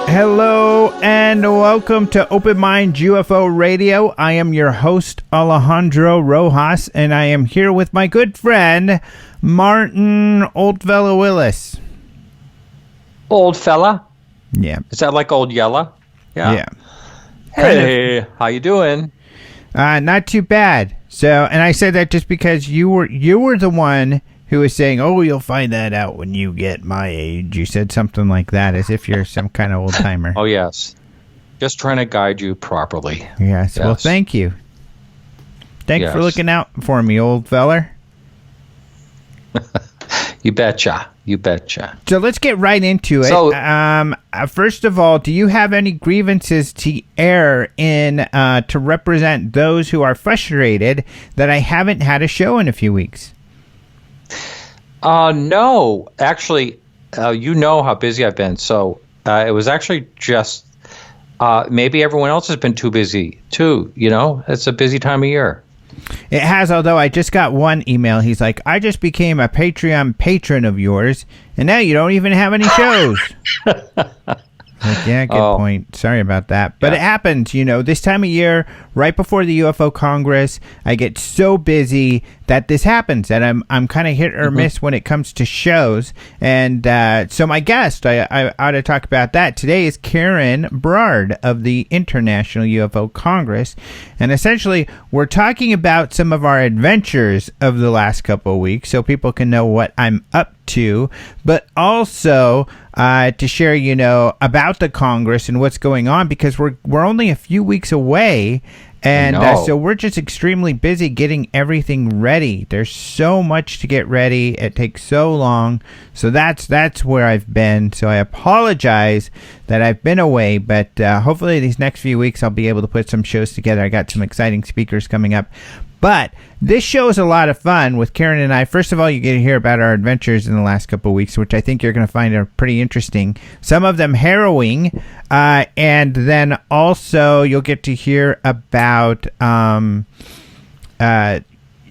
Hello and welcome to Open Minds UFO Radio. I am your host, Alejandro Rojas, and I am here with my good friend, Martin Old Fella Willis. Old fella? Yeah. Is that like Old Yella? Yeah. Hey, how you doing? Not too bad. So, and I said that just because you were the one who was saying, "Oh, you'll find that out when you get my age." You said something like that, as if you're some kind of old timer. Oh yes, just trying to guide you properly. Yes. Well, thank you. Thanks for looking out for me, old feller. You betcha. You betcha. So let's get right into it. So, first of all, do you have any grievances to air in to represent those who are frustrated that I haven't had a show in a few weeks? No. Actually, you know how busy I've been. So it was actually just maybe everyone else has been too busy too. You know, it's a busy time of year. It has, although I just got one email. He's like, "I just became a Patreon patron of yours, and now you don't even have any shows." Like, yeah, good point. Sorry about that. But it happens, you know, this time of year, right before the UFO Congress, I get so busy that this happens, and I'm kind of hit or miss when it comes to shows. And so my guest, I ought to talk about that today, is Karen Brard of the International UFO Congress. And essentially, we're talking about some of our adventures of the last couple of weeks so people can know what I'm up to, but also to share, you know, about the Congress and what's going on, because we're only a few weeks away, and so we're just extremely busy getting everything ready. There's so much to get ready. It takes so long. So that's where I've been. So I apologize that I've been away, but hopefully these next few weeks I'll be able to put some shows together. I got some exciting speakers coming up. But this show is a lot of fun with Karen and I. First of all, you get to hear about our adventures in the last couple of weeks, which I think you're going to find are pretty interesting. Some of them harrowing. And then also you'll get to hear about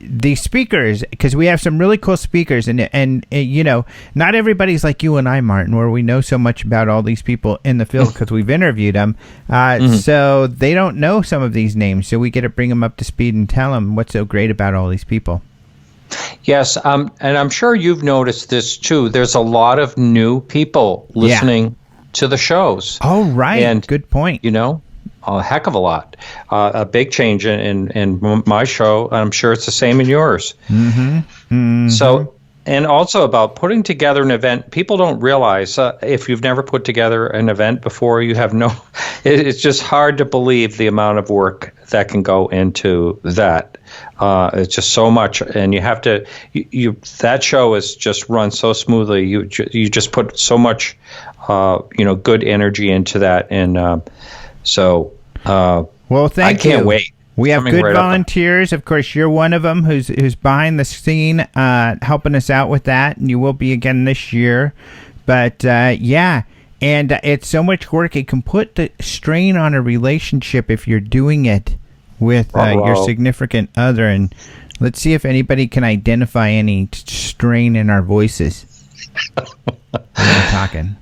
the speakers, because we have some really cool speakers, and you know, not everybody's like you and I, Martin, where we know so much about all these people in the field because we've interviewed them. So they don't know some of these names, so we get to bring them up to speed and tell them what's so great about all these people. Yes, and I'm sure you've noticed this too. There's a lot of new people listening to the shows. Oh, right. And good point. You know, a heck of a lot. A big change in my show. I'm sure it's the same in yours. So, and also about putting together an event. People don't realize, if you've never put together an event before, you have it's just hard to believe the amount of work that can go into that. It's just so much, and you have to. That show is just run so smoothly. You just put so much, good energy into that, and well, thank you. I can't wait. We have good volunteers. Of course, you're one of them who's behind the scene, helping us out with that, and you will be again this year. But and it's so much work. It can put the strain on a relationship if you're doing it with your significant other. And let's see if anybody can identify any strain in our voices when we're talking.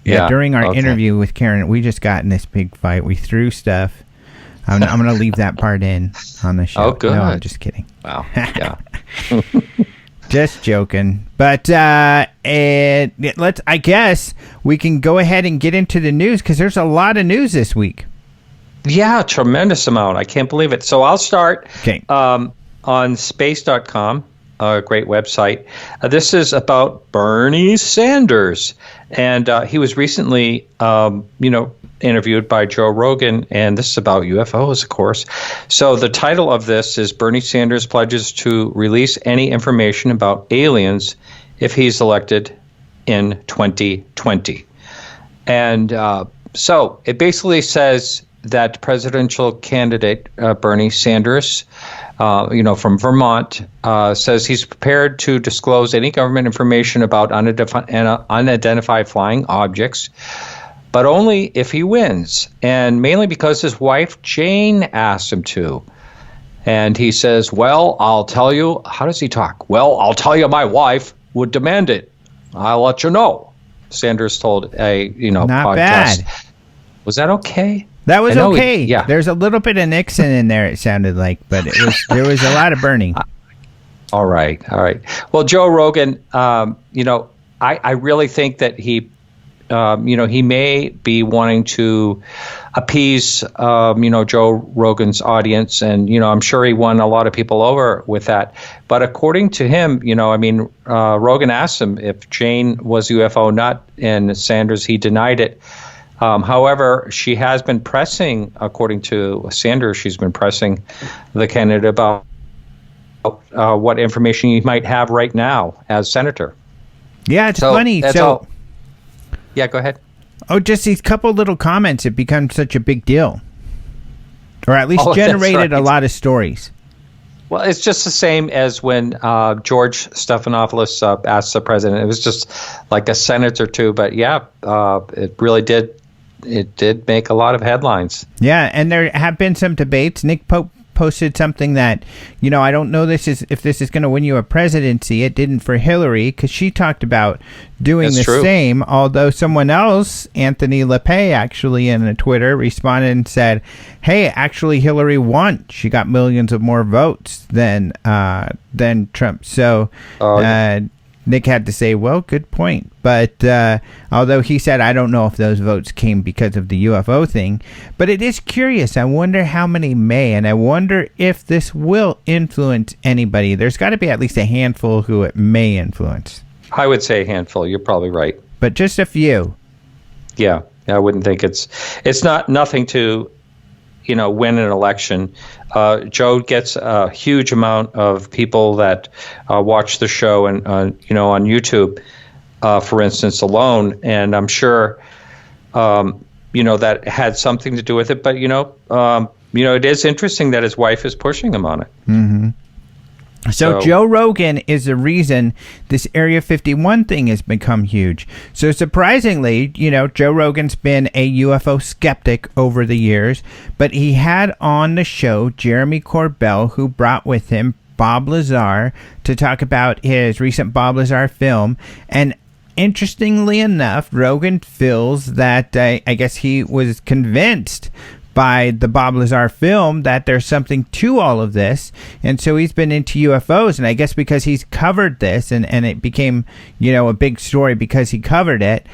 Yeah, during our interview with Karen, we just got in this big fight. We threw stuff. I'm going to leave that part in on the show. Oh, good. No, I'm just kidding. Wow. Yeah. Just joking. But I guess we can go ahead and get into the news, because there's a lot of news this week. Yeah, tremendous amount. I can't believe it. So I'll start on space.com. A great website. This is about Bernie Sanders, and he was recently, interviewed by Joe Rogan, and this is about UFOs, of course. So the title of this is Bernie Sanders pledges to release any information about aliens if he's elected in 2020. And so it basically says that presidential candidate Bernie Sanders, from Vermont, says he's prepared to disclose any government information about unidentified flying objects, but only if he wins, and mainly because his wife Jane asked him to. And he says, well, I'll tell you. How does he talk? Well, I'll tell you, my wife would demand it. I'll let you know. Sanders told a Not podcast. Bad. Was that okay? That was okay. Yeah. There's a little bit of Nixon in there, it sounded like, but there was a lot of Bernie. All right. Well, Joe Rogan, I really think that he may be wanting to appease, Joe Rogan's audience. And, I'm sure he won a lot of people over with that. But according to him, Rogan asked him if Jane was UFO or not, and Sanders, he denied it. However, she has been pressing, according to Sanders, she's been pressing the candidate about what information he might have right now as senator. Yeah, it's funny. Yeah, go ahead. Oh, just these couple little comments, it becomes such a big deal. Or at least generated a lot of stories. Well, it's just the same as when George Stephanopoulos asked the president. It was just like a sentence or two, but it really did. It did make a lot of headlines. Yeah, and there have been some debates. Nick Pope posted something that, I don't know if this is going to win you a presidency. It didn't for Hillary, because she talked about doing same, although someone else, Anthony LePay, actually in a Twitter responded and said, hey, actually Hillary won. She got millions of more votes than Trump. So Nick had to say, well, good point. But although he said, I don't know if those votes came because of the UFO thing, but it is curious. I wonder how many may, and I wonder if this will influence anybody. There's got to be at least a handful who it may influence. I would say a handful. You're probably right. But just a few. Yeah, I wouldn't think it's not nothing to, win an election. Joe gets a huge amount of people that watch the show and on YouTube, for instance, alone, and I'm sure that had something to do with it. But it is interesting that his wife is pushing him on it. Mm-hmm. So Joe Rogan is the reason this Area 51 thing has become huge. So surprisingly, Joe Rogan's been a UFO skeptic over the years, but he had on the show Jeremy Corbell, who brought with him Bob Lazar to talk about his recent Bob Lazar film. And interestingly enough, Rogan feels that I guess he was convinced by the Bob Lazar film that there's something to all of this, and so he's been into UFOs, and I guess because he's covered this and it became a big story because he covered it,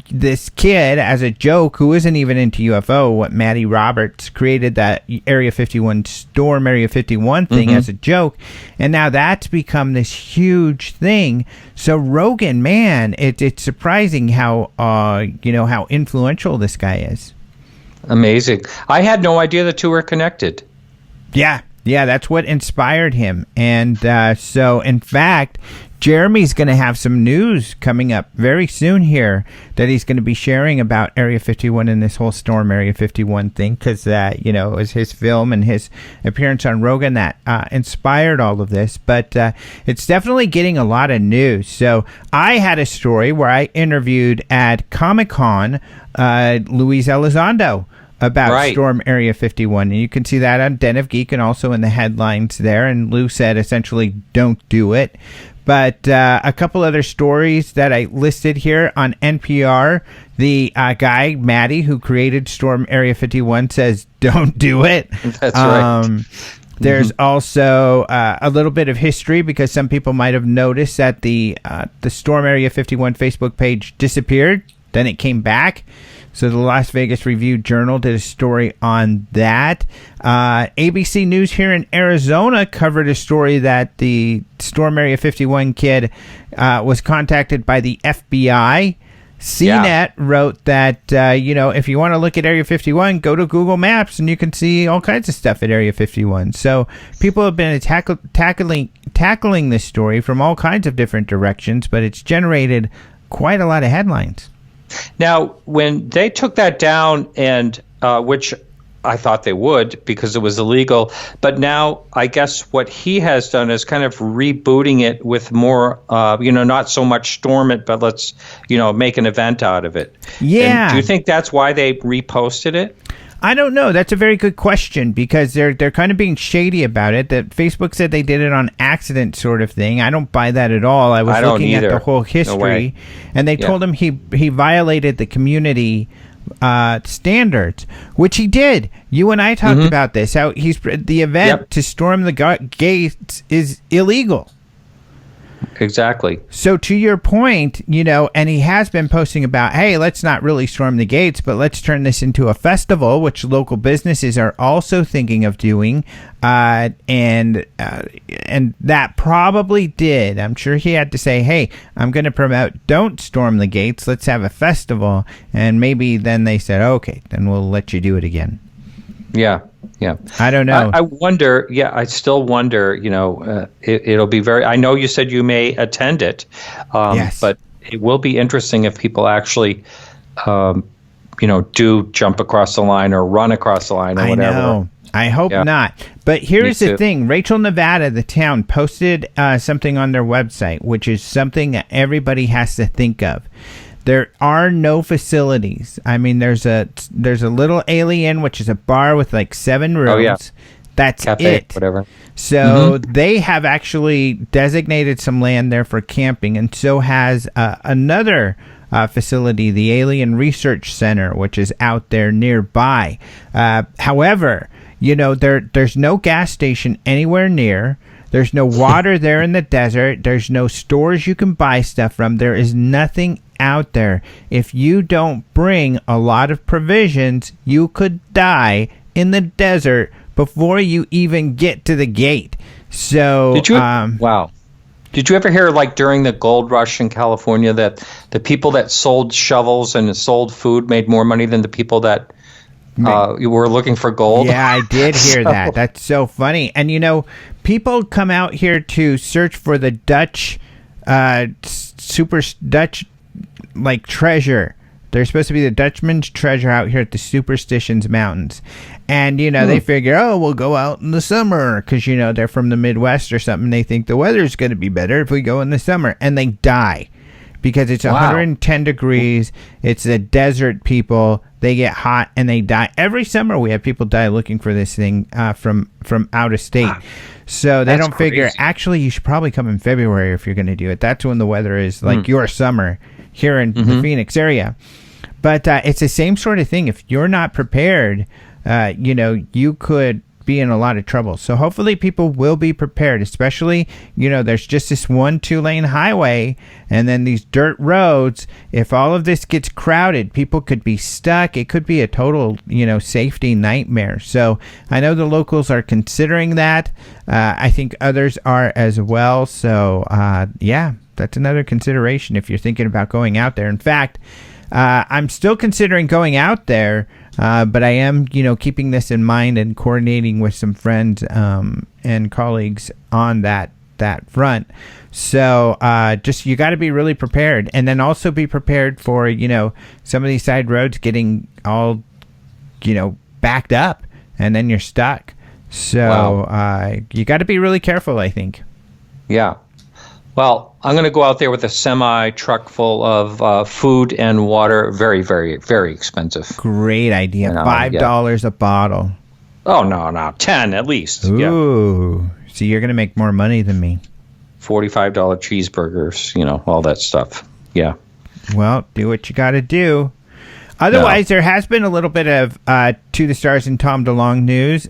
this kid, as a joke, who isn't even into UFO, Matty Roberts, created that Area 51 Storm Area 51 thing as a joke, and now that's become this huge thing. So Rogan, man, it's surprising how how influential this guy is. Amazing. I had no idea the two were connected. Yeah, that's what inspired him. And so, in fact, Jeremy's going to have some news coming up very soon here that he's going to be sharing about Area 51 and this whole Storm Area 51 thing, because, it was his film and his appearance on Rogan that inspired all of this. But it's definitely getting a lot of news. So I had a story where I interviewed at Comic-Con Luis Elizondo about Storm Area 51. And you can see that on Den of Geek and also in the headlines there. And Lou said, essentially, don't do it. But a couple other stories that I listed here on NPR. The guy, Matty, who created Storm Area 51, says, don't do it. That's right. There's also a little bit of history, because some people might have noticed that the Storm Area 51 Facebook page disappeared. Then it came back. So the Las Vegas Review-Journal did a story on that. ABC News here in Arizona covered a story that the Storm Area 51 kid was contacted by the FBI CNET wrote that, if you want to look at Area 51, go to Google Maps and you can see all kinds of stuff at Area 51. So people have been tackling this story from all kinds of different directions, but it's generated quite a lot of headlines. Now, when they took that down, and which I thought they would because it was illegal, but now I guess what he has done is kind of rebooting it with more, not so much storm it, but let's, make an event out of it. Yeah. And do you think that's why they reposted it? I don't know. That's a very good question because they're kind of being shady about it. That Facebook said they did it on accident, sort of thing. I don't buy that at all. I was looking at the whole history, and they told him he violated the community standards, which he did. You and I talked about this. How the event to storm the gates is illegal. Exactly. So to your point, and he has been posting about, hey, let's not really storm the gates, but let's turn this into a festival, which local businesses are also thinking of doing. And that probably did. I'm sure he had to say, hey, I'm going to promote, don't storm the gates. Let's have a festival. And maybe then they said, okay, then we'll let you do it again. Yeah. I don't know. I wonder. Yeah, I still wonder. It'll be very. I know you said you may attend it, yes. But it will be interesting if people actually, do jump across the line or run across the line or whatever. I know. I hope not. But here's the thing. Rachel, Nevada, the town, posted something on their website, which is something that everybody has to think of. There are no facilities. I mean, there's a little Alien, which is a bar with like 7 rooms. Oh, yeah. That's Cafe, it. Whatever. So they have actually designated some land there for camping, and so has another facility, the Alien Research Center, which is out there nearby. However, there's no gas station anywhere near. There's no water there in the desert. There's no stores you can buy stuff from. There is nothing out there. If you don't bring a lot of provisions, you could die in the desert before you even get to the gate. So, did you? Wow. Did you ever hear, like during the gold rush in California, that the people that sold shovels and sold food made more money than the people that were looking for gold? Yeah, I did hear that. That's so funny. And people come out here to search for the Dutch, super Dutch, like treasure. There's supposed to be the Dutchman's treasure out here at the Superstitions Mountains. And, they figure, we'll go out in the summer because, they're from the Midwest or something. They think the weather's going to be better if we go in the summer. And they die because it's 110 degrees. It's the desert people. They get hot and they die. Every summer we have people die looking for this thing from out of state. Wow. So they don't figure, actually, you should probably come in February if you're going to do it. That's when the weather is like your summer here in the Phoenix area. But it's the same sort of thing. If you're not prepared, you could be in a lot of trouble. So hopefully people will be prepared, especially, there's just this 2-lane highway and then these dirt roads. If all of this gets crowded, people could be stuck. It could be a total, safety nightmare. So I know the locals are considering that. I think others are as well. So, that's another consideration if you're thinking about going out there. In fact, I'm still considering going out there, but I am, keeping this in mind and coordinating with some friends and colleagues on that front. So you got to be really prepared, and then also be prepared for some of these side roads getting all backed up, and then you're stuck. So you got to be really careful, I think. Yeah. Well, I'm going to go out there with a semi-truck full of food and water. Very, very, very expensive. Great idea. $5 a bottle. Oh, no. 10 at least. Ooh. Yeah. So you're going to make more money than me. $45 cheeseburgers, all that stuff. Yeah. Well, do what you got to do. Otherwise, there has been a little bit of To the Stars and Tom DeLonge news.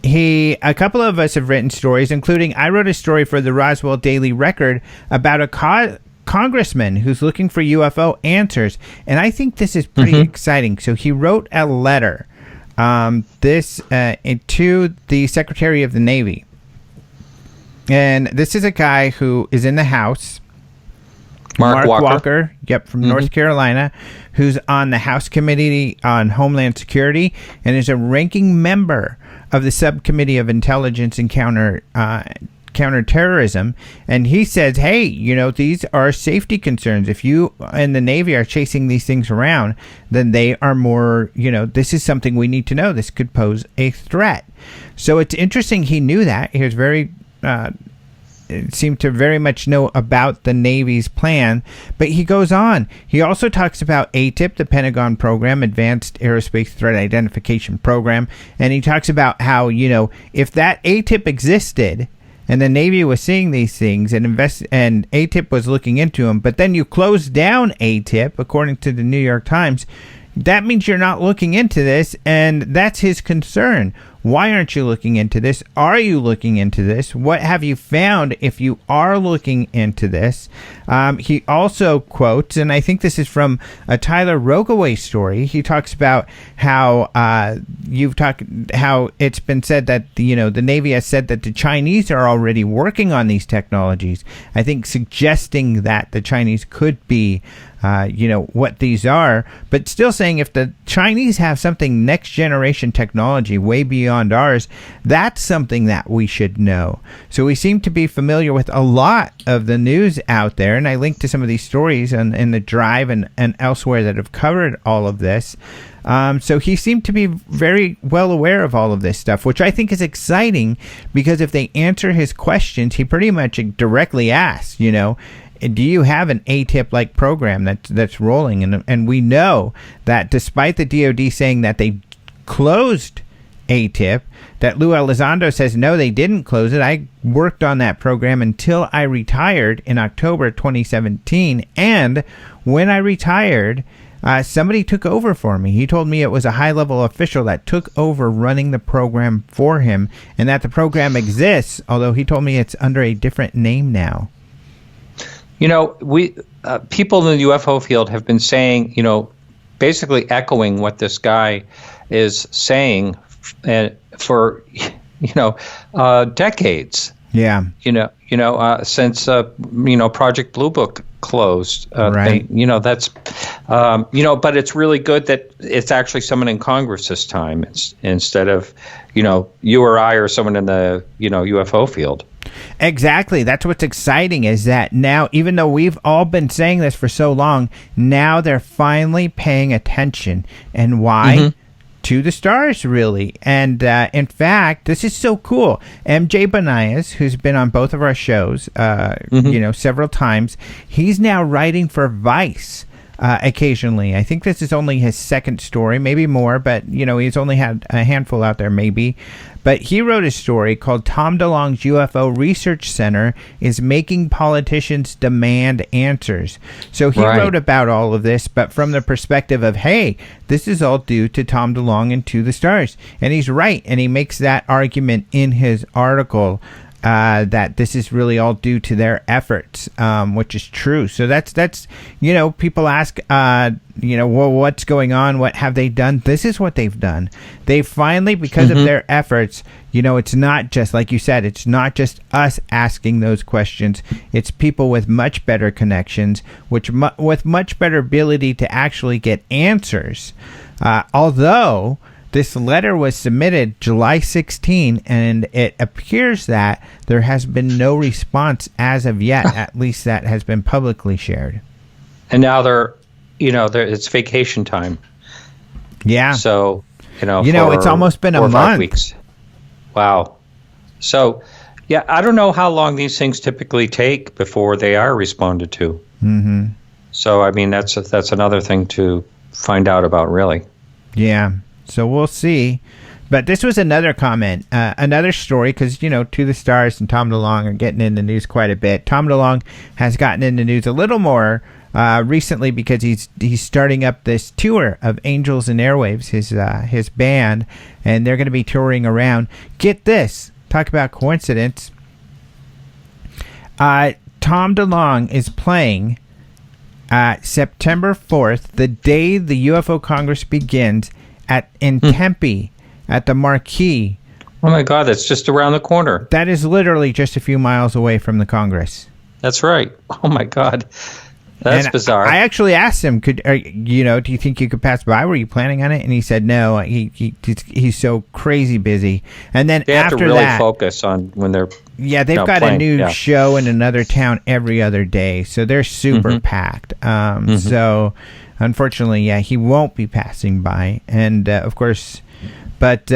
A couple of us have written stories, including I wrote a story for the Roswell Daily Record about a congressman who's looking for UFO answers, and I think this is pretty exciting. So he wrote a letter to the Secretary of the Navy, and this is a guy who is in the House, Mark Walker, from North Carolina, who's on the House Committee on Homeland Security and is a ranking member of the Subcommittee of Intelligence and Counterterrorism. And he says, hey, these are safety concerns. If you and the Navy are chasing these things around, then they are more, this is something we need to know. This could pose a threat. So it's interesting he knew that. He was very... seemed to very much know about the Navy's plan, but he goes on. He also talks about ATIP, the Pentagon program, Advanced Aerospace Threat Identification Program, and he talks about how, if that ATIP existed and the Navy was seeing these things and ATIP was looking into them, but then you close down ATIP, according to the New York Times, that means you're not looking into this, and that's his concern. Why aren't you looking into this? Are you looking into this? What have you found if you are looking into this? He also quotes, and I think this is from a Tyler Rogaway story. He talks about how how it's been said that the Navy has said that the Chinese are already working on these technologies. I think suggesting that the Chinese could be what these are, but still saying if the Chinese have something next generation technology way beyond ours, that's something that we should know. So we seem to be familiar with a lot of the news out there, and I linked to some of these stories in the Drive and elsewhere that have covered all of this. So he seemed to be very well aware of all of this stuff, which I think is exciting, because if they answer his questions, he pretty much directly asks, do you have an ATIP-like program that's rolling? And we know that despite the DoD saying that they closed ATIP, that Lou Elizondo says, no, they didn't close it. I worked on that program until I retired in October 2017. And when I retired, somebody took over for me. He told me it was a high-level official that took over running the program for him, and that the program exists, although he told me it's under a different name now. We people in the UFO field have been saying, basically echoing what this guy is saying for, decades. Yeah. Since Project Blue Book closed. Right. And, that's, but it's really good that it's actually someone in Congress this time instead of, you or I or someone in the, UFO field. Exactly. That's what's exciting, is that now, even though we've all been saying this for so long, now they're finally paying attention. And why? Mm-hmm. To the stars, really. And in fact, this is so cool. MJ Banias, who's been on both of our shows, several times, he's now writing for Vice. Occasionally. I think this is only his second story, maybe more, but he's only had a handful out there, maybe. But he wrote a story called Tom DeLonge's UFO Research Center is Making Politicians Demand Answers. So he wrote about all of this, but from the perspective of, hey, this is all due to Tom DeLonge and To the Stars. And he's right, and he makes that argument in his article. That this is really all due to their efforts, which is true. So that's people ask, well, what's going on? What have they done? This is what they've done. They finally, because of their efforts, it's not just, like you said, it's not just us asking those questions. It's people with much better connections, with much better ability to actually get answers. Although this letter was submitted July 16, and it appears that there has been no response as of yet, at least that has been publicly shared. And now it's vacation time. Yeah. So, it's almost been a month. 5 weeks. Wow. So, yeah, I don't know how long these things typically take before they are responded to. Mm-hmm. So, I mean, that's another thing to find out about, really. Yeah. So we'll see. But this was another comment, another story, because, To the Stars and Tom DeLonge are getting in the news quite a bit. Tom DeLonge has gotten in the news a little more recently because he's starting up this tour of Angels and Airwaves, his band, and they're going to be touring around. Get this. Talk about coincidence. Tom DeLonge is playing September 4th, the day the UFO Congress begins, in Tempe at the Marquee. Oh my God, that's just around the corner. That is literally just a few miles away from the Congress. That's right. Oh my God. That's bizarre. I actually asked him, do you think you could pass by? Were you planning on it? And he said no. He's so crazy busy. And then they have after to really that, focus on when they're they've got playing. A new show in another town every other day, so they're super packed. So unfortunately, he won't be passing by, and of course, but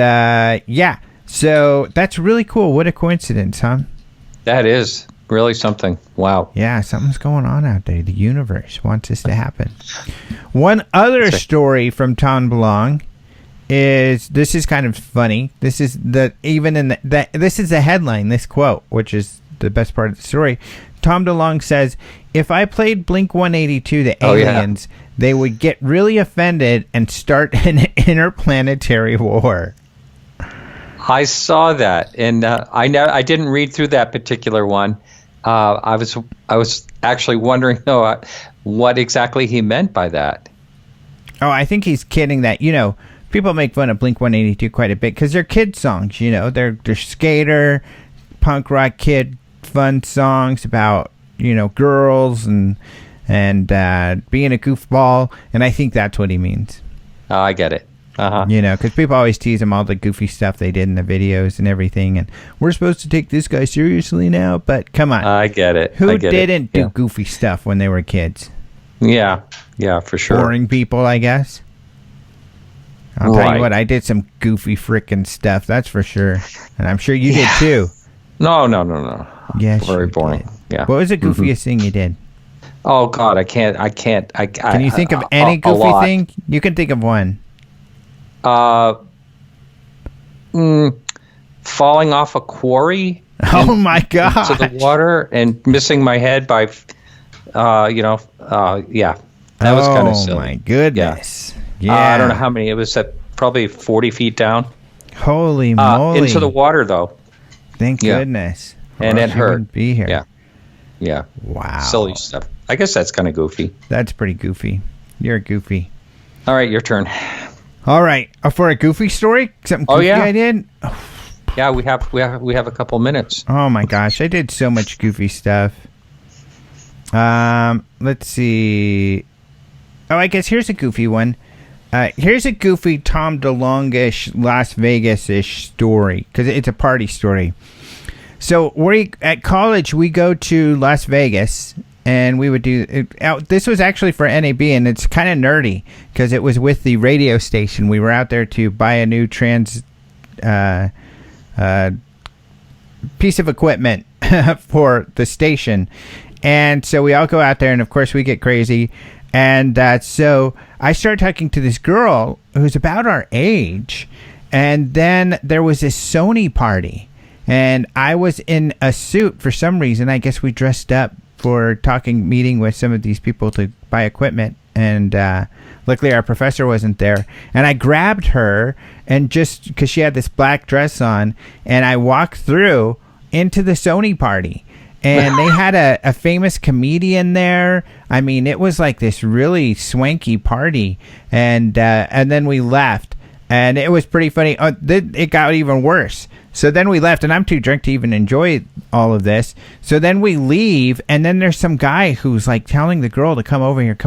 so that's really cool. What a coincidence, huh? That is really something. Wow. Yeah, something's going on out there. The universe wants this to happen. One other story from Tom DeLonge is, this is kind of funny. This is this is the headline, this quote, which is the best part of the story. Tom DeLonge says, if I played Blink-182, the aliens, they would get really offended and start an interplanetary war. I saw that, and I didn't read through that particular one. I was actually wondering what exactly he meant by that. Oh, I think he's kidding that, people make fun of Blink-182 quite a bit because they're kid songs, they're skater, punk rock kid fun songs about, girls and being a goofball, and I think that's what he means. Oh, I get it. Because people always tease him all the goofy stuff they did in the videos and everything, and we're supposed to take this guy seriously now, but come on. I get it. Who didn't do goofy stuff when they were kids? Yeah, for sure. Boring people, I guess. I'll tell you what, I did some goofy frickin' stuff, that's for sure. And I'm sure you did too. No. Yes, very boring. Did. Yeah. What was the goofiest thing you did? Oh God, I can't. Can you think of any goofy thing? You can think of one. Falling off a quarry. Oh my God! Into the water and missing my head by, That was kind of silly. Oh my goodness! Yeah. I don't know how many. It was probably 40 feet down. Holy moly! Into the water though. Thank goodness. And it hurt. Be here. Yeah. Wow. Silly stuff. I guess that's kind of goofy. That's pretty goofy. You're goofy. All right, your turn. All right, for a goofy story, something goofy I did. Yeah, we have a couple minutes. Oh my gosh, I did so much goofy stuff. Let's see. Oh, I guess here's a goofy one. Here's a goofy Tom DeLonge-ish, Las Vegas-ish story, because it's a party story. So at college, we go to Las Vegas, and we would do it. This was actually for NAB, and it's kind of nerdy because it was with the radio station. We were out there to buy a new piece of equipment for the station, and so we all go out there, and of course we get crazy. And so I started talking to this girl who's about our age, and then there was this Sony party, and I was in a suit for some reason. I guess we dressed up for meeting with some of these people to buy equipment, and luckily our professor wasn't there, and I grabbed her, and just because she had this black dress on, and I walked through into the Sony party, and they had a famous comedian there. I mean, it was like this really swanky party, and then we left, and it was pretty funny. It got even worse. So then we left, and I'm too drunk to even enjoy all of this. So then we leave, and then there's some guy who's like telling the girl to come over here.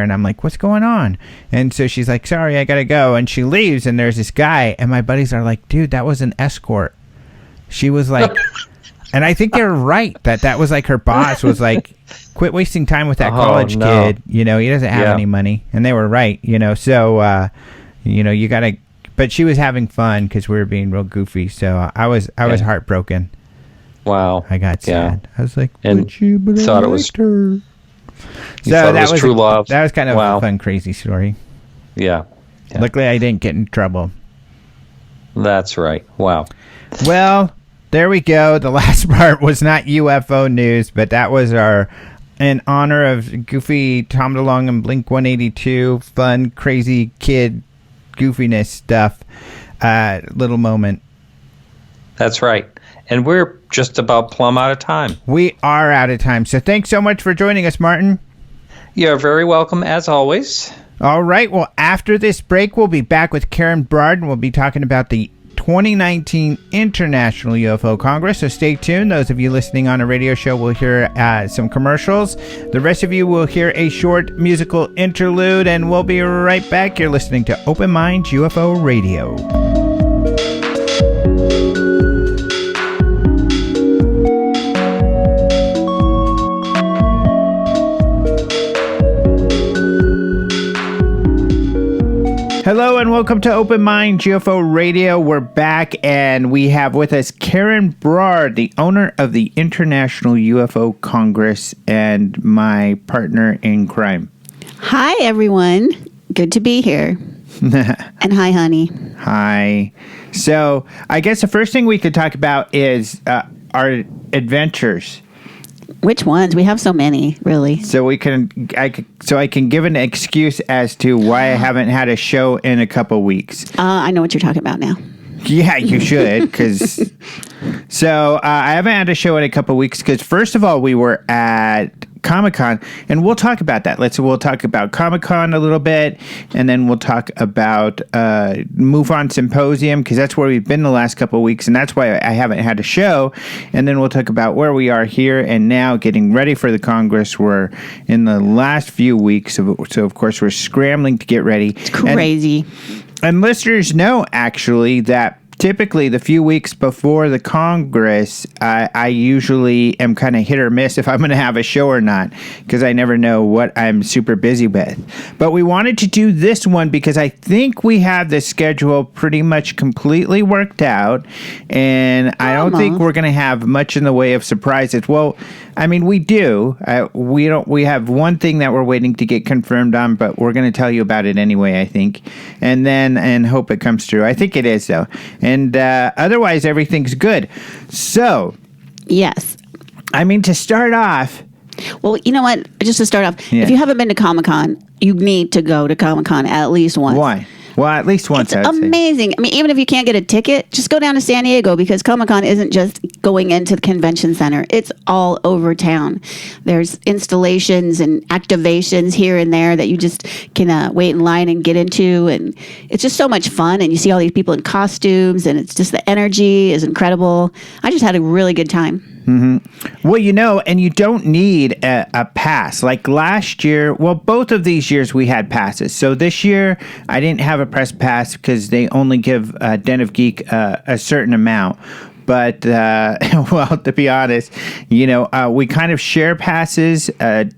And I'm like, what's going on? And so she's like, sorry, I got to go. And she leaves, and there's this guy, and my buddies are like, dude, that was an escort. She was like, and I think they're right that was like her boss was like, quit wasting time with that college kid. He doesn't have any money. And they were right, so, you got to. But she was having fun because we were being real goofy. So I was heartbroken. Wow. I got sad. I was like, but I liked her. So that was true love. That was kind of a fun, crazy story. Yeah. Luckily, I didn't get in trouble. That's right. Wow. Well, there we go. The last part was not UFO news, but that was in honor of goofy Tom DeLonge and Blink-182, fun, crazy kid goofiness stuff, little moment. That's right. And we're just about plumb out of time. We are out of time. So thanks so much for joining us, Martin. You're very welcome, as always. All right. Well, after this break, we'll be back with Karen Brard, and we'll be talking about the 2019 International UFO Congress. So stay tuned. Those of you listening on a radio show will hear some commercials. The rest of you will hear a short musical interlude, and we'll be right back. You're listening to Open Minds UFO Radio. Hello and welcome to Open Minds UFO Radio. We're back and we have with us Karen Brard, the owner of the International UFO Congress and my partner in crime. Hi, everyone. Good to be here. And hi, honey. Hi. So I guess the first thing we could talk about is our adventures. Which ones? We have so many, really. So I can give an excuse as to why I haven't had a show in a couple weeks. I know what you're talking about now. Yeah, you should, because I haven't had a show in a couple weeks because first of all we were at Comic-Con, and we'll talk about that. We'll talk about Comic-Con a little bit, and then we'll talk about MUFON Symposium, because that's where we've been the last couple of weeks, and that's why I haven't had a show. And then we'll talk about where we are here and now, getting ready for the Congress. We're in the last few weeks, so of course we're scrambling to get ready. It's crazy. And listeners know, actually, that typically the few weeks before the Congress, I usually am kind of hit or miss if I'm going to have a show or not, because I never know what I'm super busy with. But we wanted to do this one because I think we have the schedule pretty much completely worked out, and I don't think we're going to have much in the way of surprises. Well, I mean, we do. We have one thing that we're waiting to get confirmed on, but we're going to tell you about it anyway, I think, and hope it comes through. I think it is, though. And otherwise, everything's good. So, yes. I mean, to start off. Well, you know what? Just to start off, yeah. If you haven't been to Comic-Con, you need to go to Comic-Con at least once. Why? Well, at least once. It's amazing. I mean, even if you can't get a ticket, just go down to San Diego, because Comic-Con isn't just going into the convention center. It's all over town. There's installations and activations here and there that you just can wait in line and get into. And it's just so much fun. And you see all these people in costumes, and it's just the energy is incredible. I just had a really good time. Mm-hmm. Well, and you don't need a pass. Like last year, both of these years we had passes. So this year I didn't have a press pass because they only give Den of Geek a certain amount. But, to be honest, we kind of share passes,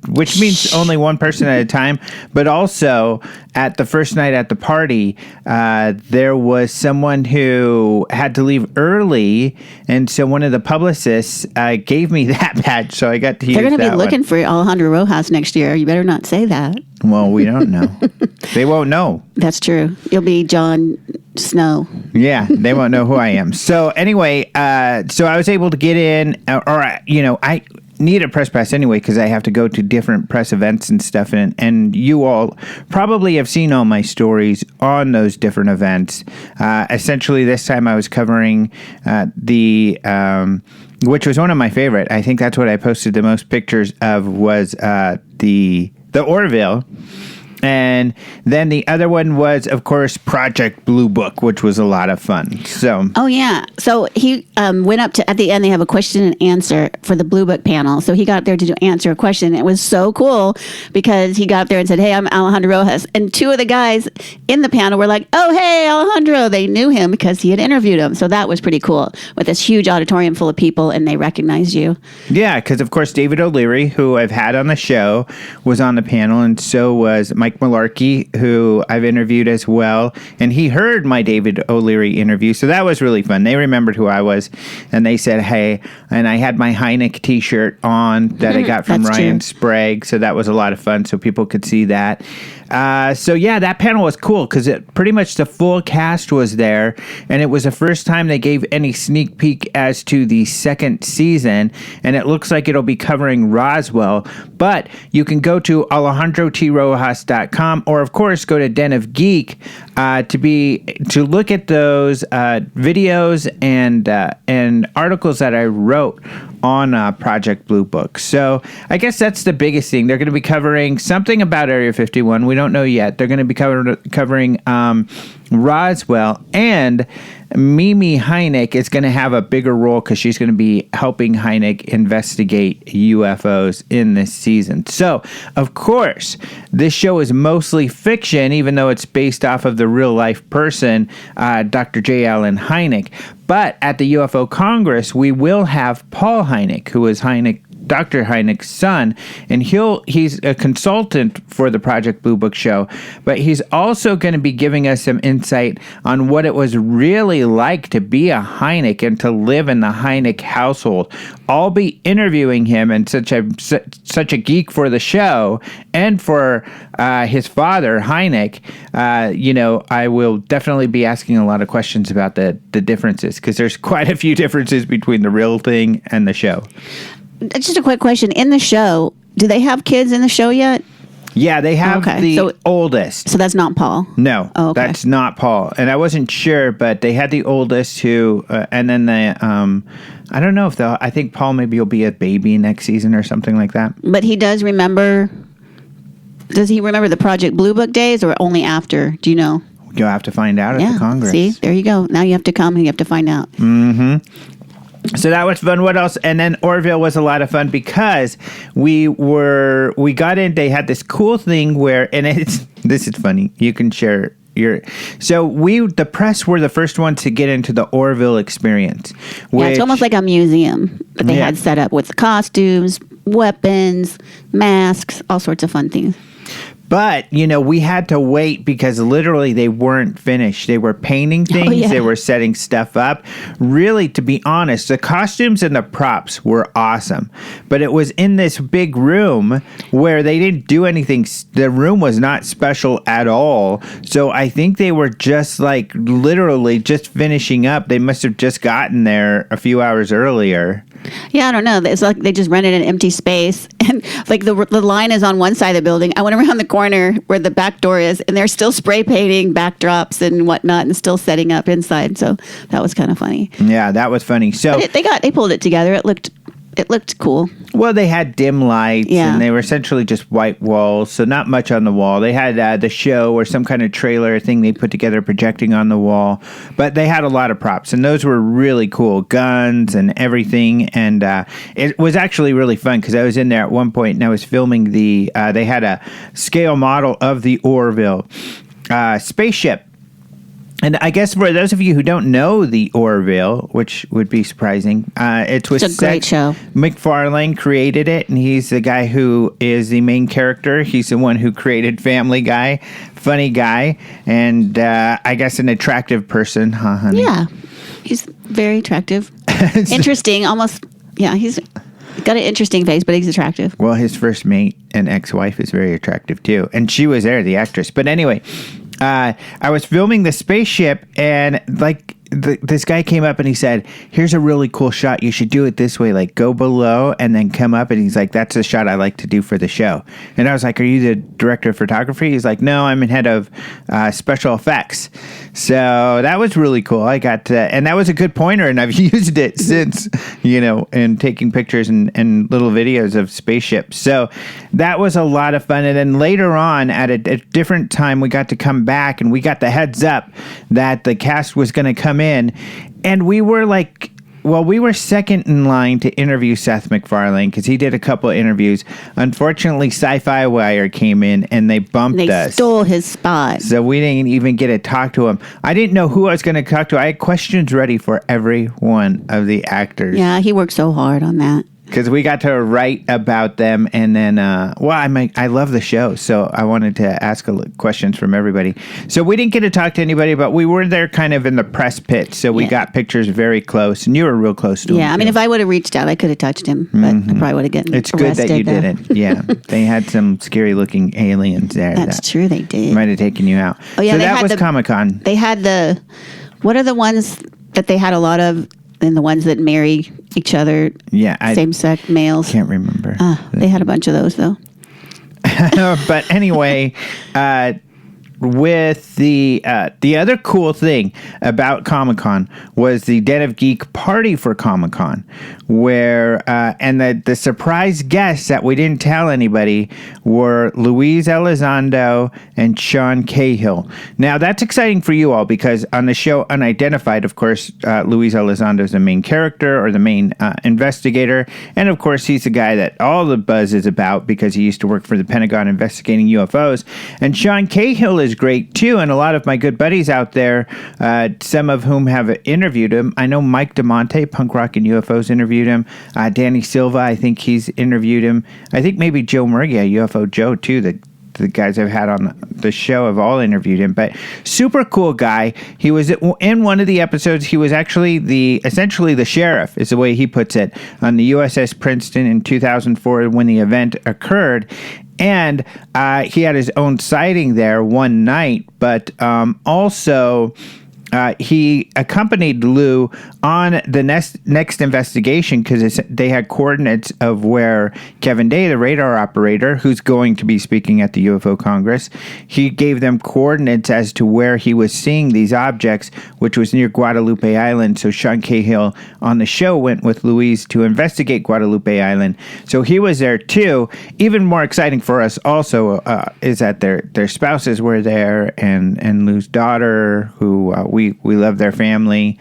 which means only one person at a time. But also, at the first night at the party, there was someone who had to leave early. And so one of the publicists gave me that badge. So I got to use that. They're going to be looking for Alejandro Rojas next year. You better not say that. Well, we don't know. They won't know. That's true. You'll be Jon Snow. Yeah, they won't know who I am. So anyway, so I was able to get in, I need a press pass anyway because I have to go to different press events and stuff. And you all probably have seen all my stories on those different events. Essentially, this time I was covering which was one of my favorite. I think that's what I posted the most pictures of was the Orville. And then the other one was, of course, Project Blue Book, which was a lot of fun. So, oh yeah, so he went up to, at the end they have a question and answer for the Blue Book panel. So he got up there to answer a question. It was so cool because he got up there and said, "Hey, I'm Alejandro Rojas," and two of the guys in the panel were like, "Oh, hey, Alejandro." They knew him because he had interviewed him. So that was pretty cool with this huge auditorium full of people, and they recognized you. Yeah, because of course David O'Leary, who I've had on the show, was on the panel, and so was Mike Malarkey, who I've interviewed as well, and he heard my David O'Leary interview, so that was really fun. They remembered who I was, and they said, "Hey," and I had my Hynek t-shirt on that I got from Ryan Sprague, so that was a lot of fun, so people could see that. So yeah, that panel was cool because pretty much the full cast was there, and it was the first time they gave any sneak peek as to the second season, and it looks like it'll be covering Roswell, but you can go to alejandrotrojas.com or of course go to Den of Geek to look at those videos and articles that I wrote on Project Blue Book. So I guess that's the biggest thing. They're going to be covering something about Area 51. We don't know yet. They're going to be covering Roswell, and Mimi Hynek is going to have a bigger role because she's going to be helping Hynek investigate UFOs in this season. So, of course, this show is mostly fiction, even though it's based off of the real-life person, Dr. J. Allen Hynek. But at the UFO Congress, we will have Paul Hynek, who is Dr. Hynek's son, and he's a consultant for the Project Blue Book show, but he's also going to be giving us some insight on what it was really like to be a Hynek and to live in the Hynek household. I'll be interviewing him, and such a geek for the show and for his father, Hynek. I will definitely be asking a lot of questions about the differences, because there's quite a few differences between the real thing and the show. Just a quick question. In the show, do they have kids in the show yet? Yeah, they have the oldest. So that's not Paul? No, okay. That's not Paul. And I wasn't sure, but they had the oldest who, and then I don't know if I think Paul maybe will be a baby next season or something like that. But he does remember the Project Blue Book days, or only after? Do you know? You'll have to find out at the Congress. See, there you go. Now you have to come and you have to find out. Mm-hmm. So that was fun. What else? And then Orville was a lot of fun because we got in. They had this cool thing where, and this is funny. You can share the press were the first ones to get into the Orville experience. It's almost like a museum that they had set up with costumes, weapons, masks, all sorts of fun things. But, we had to wait because literally they weren't finished. They were painting things. They were setting stuff up. Really, to be honest, the costumes and the props were awesome. But it was in this big room where they didn't do anything. The room was not special at all. So I think they were just literally just finishing up. They must have just gotten there a few hours earlier. Yeah, I don't know. It's like they just rented an empty space, and the line is on one side of the building. I went around the corner where the back door is, and they're still spray painting backdrops and whatnot, and still setting up inside. So that was kind of funny. Yeah, that was funny. So they pulled it together. It looked cool. Well, they had dim lights, and they were essentially just white walls, so not much on the wall. They had the show or some kind of trailer thing they put together projecting on the wall, but they had a lot of props, and those were really cool, guns and everything, and it was actually really fun because I was in there at one point, and I was filming they had a scale model of the Orville spaceship. And I guess for those of you who don't know the Orville, which would be surprising, it's a great show. MacFarlane created it, and he's the guy who is the main character. He's the one who created Family Guy, funny guy, and I guess an attractive person, huh, honey? Yeah, he's very attractive. Interesting, almost, he's got an interesting face, but he's attractive. Well, his first mate and ex-wife is very attractive, too. And she was there, the actress. But anyway, I was filming the spaceship, and this guy came up and he said, "Here's a really cool shot. You should do it this way. Go below and then come up." And he's like, "That's the shot I like to do for the show." And I was like, "Are you the director of photography?" He's like, "No, I'm in head of special effects." So that was really cool. I got and that was a good pointer, and I've used it since, in taking pictures and little videos of spaceships. So that was a lot of fun. And then later on, at a different time, we got to come back, and we got the heads up that the cast was going to come in, and we were we were second in line to interview Seth MacFarlane because he did a couple of interviews. Unfortunately, Sci-Fi Wire came in and they bumped us. They stole his spot. So we didn't even get to talk to him. I didn't know who I was going to talk to. I had questions ready for every one of the actors. Yeah, he worked so hard on that. Because we got to write about them, and then, I love the show, so I wanted to ask questions from everybody. So we didn't get to talk to anybody, but we were there kind of in the press pit, so we got pictures very close, and you were real close to him. Yeah, I mean, if I would have reached out, I could have touched him, but I probably would have gotten It's good that you didn't. Yeah, they had some scary-looking aliens there. That's true, they did. Might have taken you out. Oh, yeah, so that was Comic-Con. They had what are the ones that they had a lot of, and the ones that marry each other, same-sex males? Can't remember. They had a bunch of those, though. But anyway, with the other cool thing about Comic-Con was the Den of Geek party for Comic-Con, where and the surprise guests that we didn't tell anybody were Luis Elizondo and Sean Cahill. Now that's exciting for you all because on the show Unidentified, of course, Luis Elizondo is the main character or the main investigator, and of course he's the guy that all the buzz is about because he used to work for the Pentagon investigating UFOs. And Sean Cahill is great too, and a lot of my good buddies out there, some of whom have interviewed him. I know Mike DeMonte, Punk Rock and UFOs, interviewed him. Danny Silva, I think he's interviewed him. I think maybe Joe Murgia, UFO Joe too, the guys I've had on the show have all interviewed him, but super cool guy. He was in one of the episodes. He was actually essentially the sheriff, is the way he puts it, on the USS Princeton in 2004 when the event occurred. And he had his own sighting there one night, but also he accompanied Lou on the next investigation because they had coordinates of where Kevin Day, the radar operator, who's going to be speaking at the UFO Congress, he gave them coordinates as to where he was seeing these objects, which was near Guadalupe Island. So Sean Cahill on the show went with Luis to investigate Guadalupe Island. So he was there too. Even more exciting for us also is that their spouses were there and Lou's daughter, who we love their family.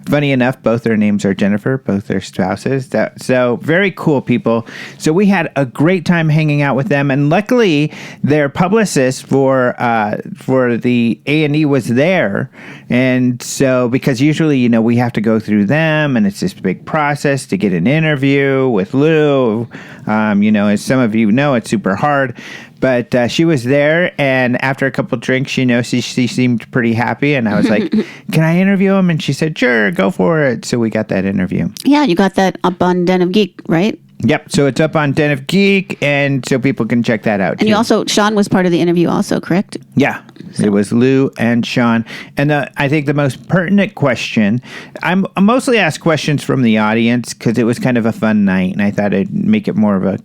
Funny enough, both their names are Jennifer, both their spouses. So very cool people. So we had a great time hanging out with them, and luckily their publicist for the A&E was there. And so because usually we have to go through them, and it's this big process to get an interview with Lou. As some of you know, it's super hard. But she was there, and after a couple drinks, she seemed pretty happy. And I was like, can I interview him? And she said, sure, go for it. So we got that interview. Yeah, you got that up on Den of Geek, right? Yep. So it's up on Den of Geek, and so people can check that out. And Sean was part of the interview also, correct? Yeah. So. It was Lou and Sean. And I think the most pertinent question, I mostly asked questions from the audience because it was kind of a fun night, and I thought I'd make it more of a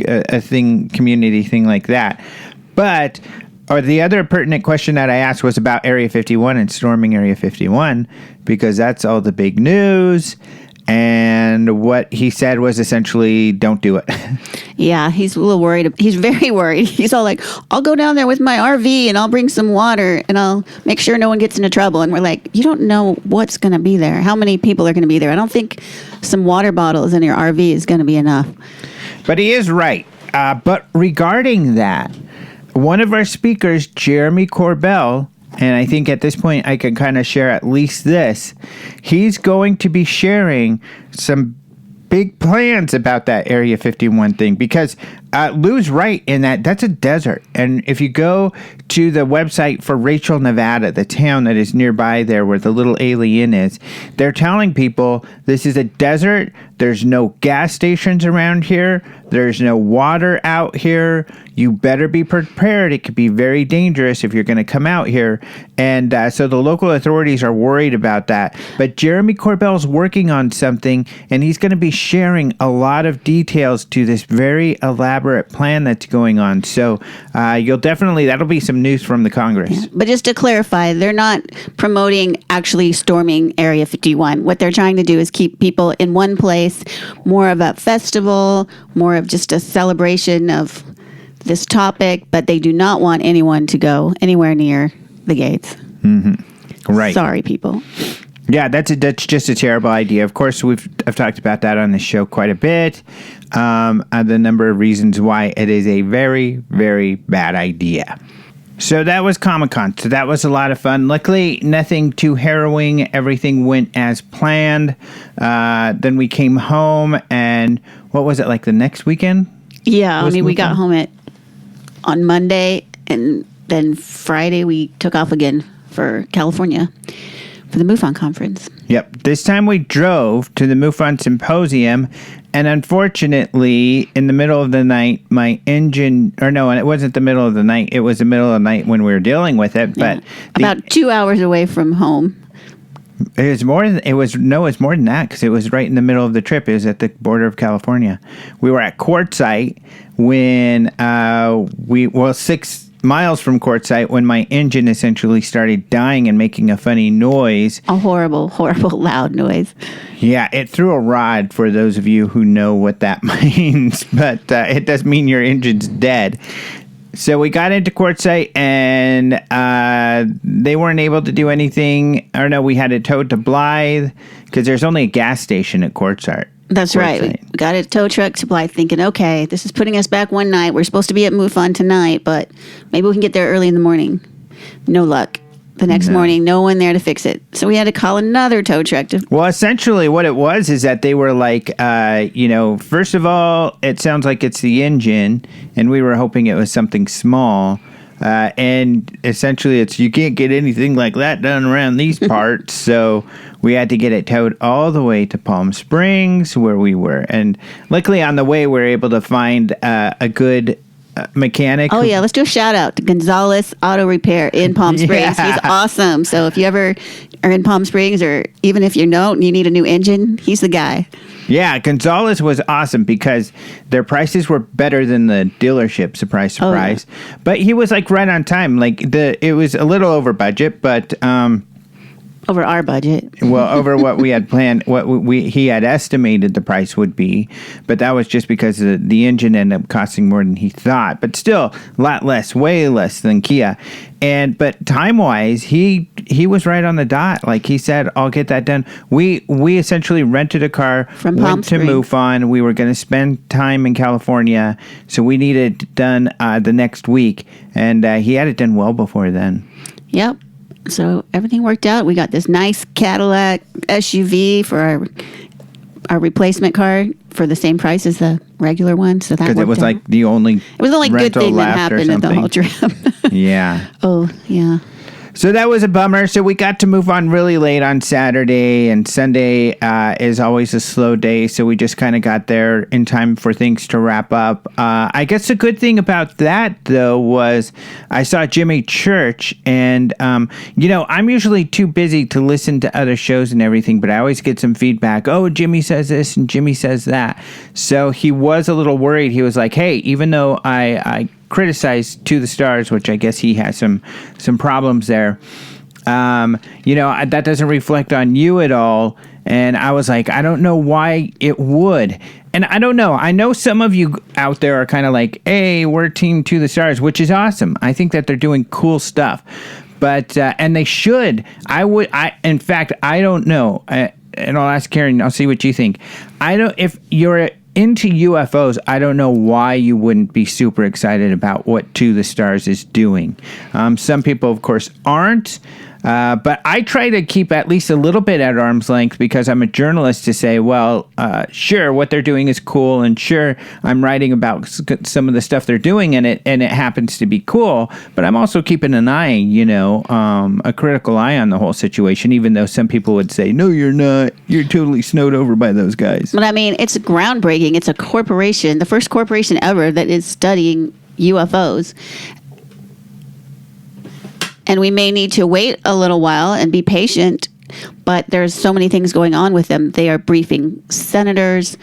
community thing like that. But the other pertinent question that I asked was about Area 51 and storming Area 51, because that's all the big news. And what he said was essentially, don't do it. Yeah, he's a little worried. He's very worried. He's all like, I'll go down there with my RV and I'll bring some water and I'll make sure no one gets into trouble. And we're like, you don't know what's going to be there. How many people are going to be there? I don't think some water bottles in your RV is going to be enough. But he is right. But regarding that, one of our speakers, Jeremy Corbell, and I think at this point I can kind of share at least this, he's going to be sharing some big plans about that Area 51 thing, because Lou's right in that's a desert. And if you go to the website for Rachel, Nevada, the town that is nearby there where the little alien is, they're telling people this is a desert. There's no gas stations around here. There's no water out here. You better be prepared. It could be very dangerous if you're going to come out here. And so the local authorities are worried about that. But Jeremy Corbell's working on something, and he's going to be sharing a lot of details to this very elaborate plan that's going on. So that'll be some news from the Congress. Yeah, but just to clarify, they're not promoting actually storming Area 51. What they're trying to do is keep people in one place, more of a festival, more of just a celebration of this topic, but they do not want anyone to go anywhere near the gates. Mm-hmm. Right. Sorry, people. Yeah, that's just a terrible idea. Of course, I've talked about that on the show quite a bit. The number of reasons why it is a very, very bad idea. So that was Comic-Con. So that was a lot of fun. Luckily, nothing too harrowing. Everything went as planned. Then we came home, and what was it, like the next weekend? Yeah, we got home on Monday, and then Friday we took off again for California for the MUFON conference. Yep. This time we drove to the MUFON symposium, and unfortunately, in the middle of the night, my engine, and it wasn't the middle of the night, it was the middle of the night when we were dealing with it, but... About 2 hours away from home. It was more than that, because it was right in the middle of the trip. It was at the border of California. We were at Quartzsite when 6 miles from Quartzsite when my engine essentially started dying and making a funny noise. A horrible, horrible loud noise. Yeah, it threw a rod, for those of you who know what that means, but it does mean your engine's dead. So we got into Quartzsite, and they weren't able to do anything. Or no, we had it towed to Blythe, because there's only a gas station at Quartzsite. That's right. We got a tow truck to Blythe thinking, okay, this is putting us back one night. We're supposed to be at MUFON tonight, but maybe we can get there early in the morning. No luck. The next morning, no one there to fix it. So we had to call another tow truck to... Well, essentially what it was is that they were like, first of all, it sounds like it's the engine, and we were hoping it was something small. And essentially it's, you can't get anything like that done around these parts. So we had to get it towed all the way to Palm Springs where we were. And luckily on the way, we were able to find a good mechanic. Oh, yeah. Let's do a shout out to Gonzalez Auto Repair in Palm Springs. Yeah. He's awesome. So if you ever are in Palm Springs, or even if you don't, you need a new engine, he's the guy. Yeah, Gonzalez was awesome because their prices were better than the dealership. Surprise, surprise. Oh, yeah. But he was like right on time. Like it was a little over budget, but over our budget. Well, over what we had planned, he had estimated the price would be, but that was just because the engine ended up costing more than he thought. But still, a lot less, way less than Kia. But time-wise, he was right on the dot. Like he said, I'll get that done. We essentially rented a car, from Palm Springs. Went to MUFON. We were going to spend time in California, so we needed it done the next week, and he had it done well before then. Yep. So everything worked out. We got this nice Cadillac SUV for our replacement car for the same price as the regular one. So that worked out. Because it was like the only good thing that happened at the whole trip. Yeah. Oh, yeah. So that was a bummer. So we got to move on really late on Saturday, and Sunday is always a slow day. So we just kind of got there in time for things to wrap up. I guess the good thing about that, though, was I saw Jimmy Church, and, I'm usually too busy to listen to other shows and everything, but I always get some feedback. Oh, Jimmy says this and Jimmy says that. So he was a little worried. He was like, hey, even though I criticized To the Stars, which I guess he has some problems there. That doesn't reflect on you at all. And I was like, I don't know why it would. And I don't know. I know some of you out there are kind of like, hey, we're Team To the Stars, which is awesome. I think that they're doing cool stuff. But, and they should. In fact, I don't know. And I'll ask Karen, I'll see what you think. If you're into UFOs, I don't know why you wouldn't be super excited about what To the Stars is doing. Some people, of course, aren't. But I try to keep at least a little bit at arm's length because I'm a journalist to say, well, sure, what they're doing is cool, and sure, I'm writing about some of the stuff they're doing in it, and it happens to be cool, but I'm also keeping an eye, a critical eye on the whole situation, even though some people would say, no, you're not. You're totally snowed over by those guys. But I mean, it's groundbreaking. It's a corporation, the first corporation ever that is studying UFOs. And we may need to wait a little while and be patient, but there's so many things going on with them. They are briefing senators,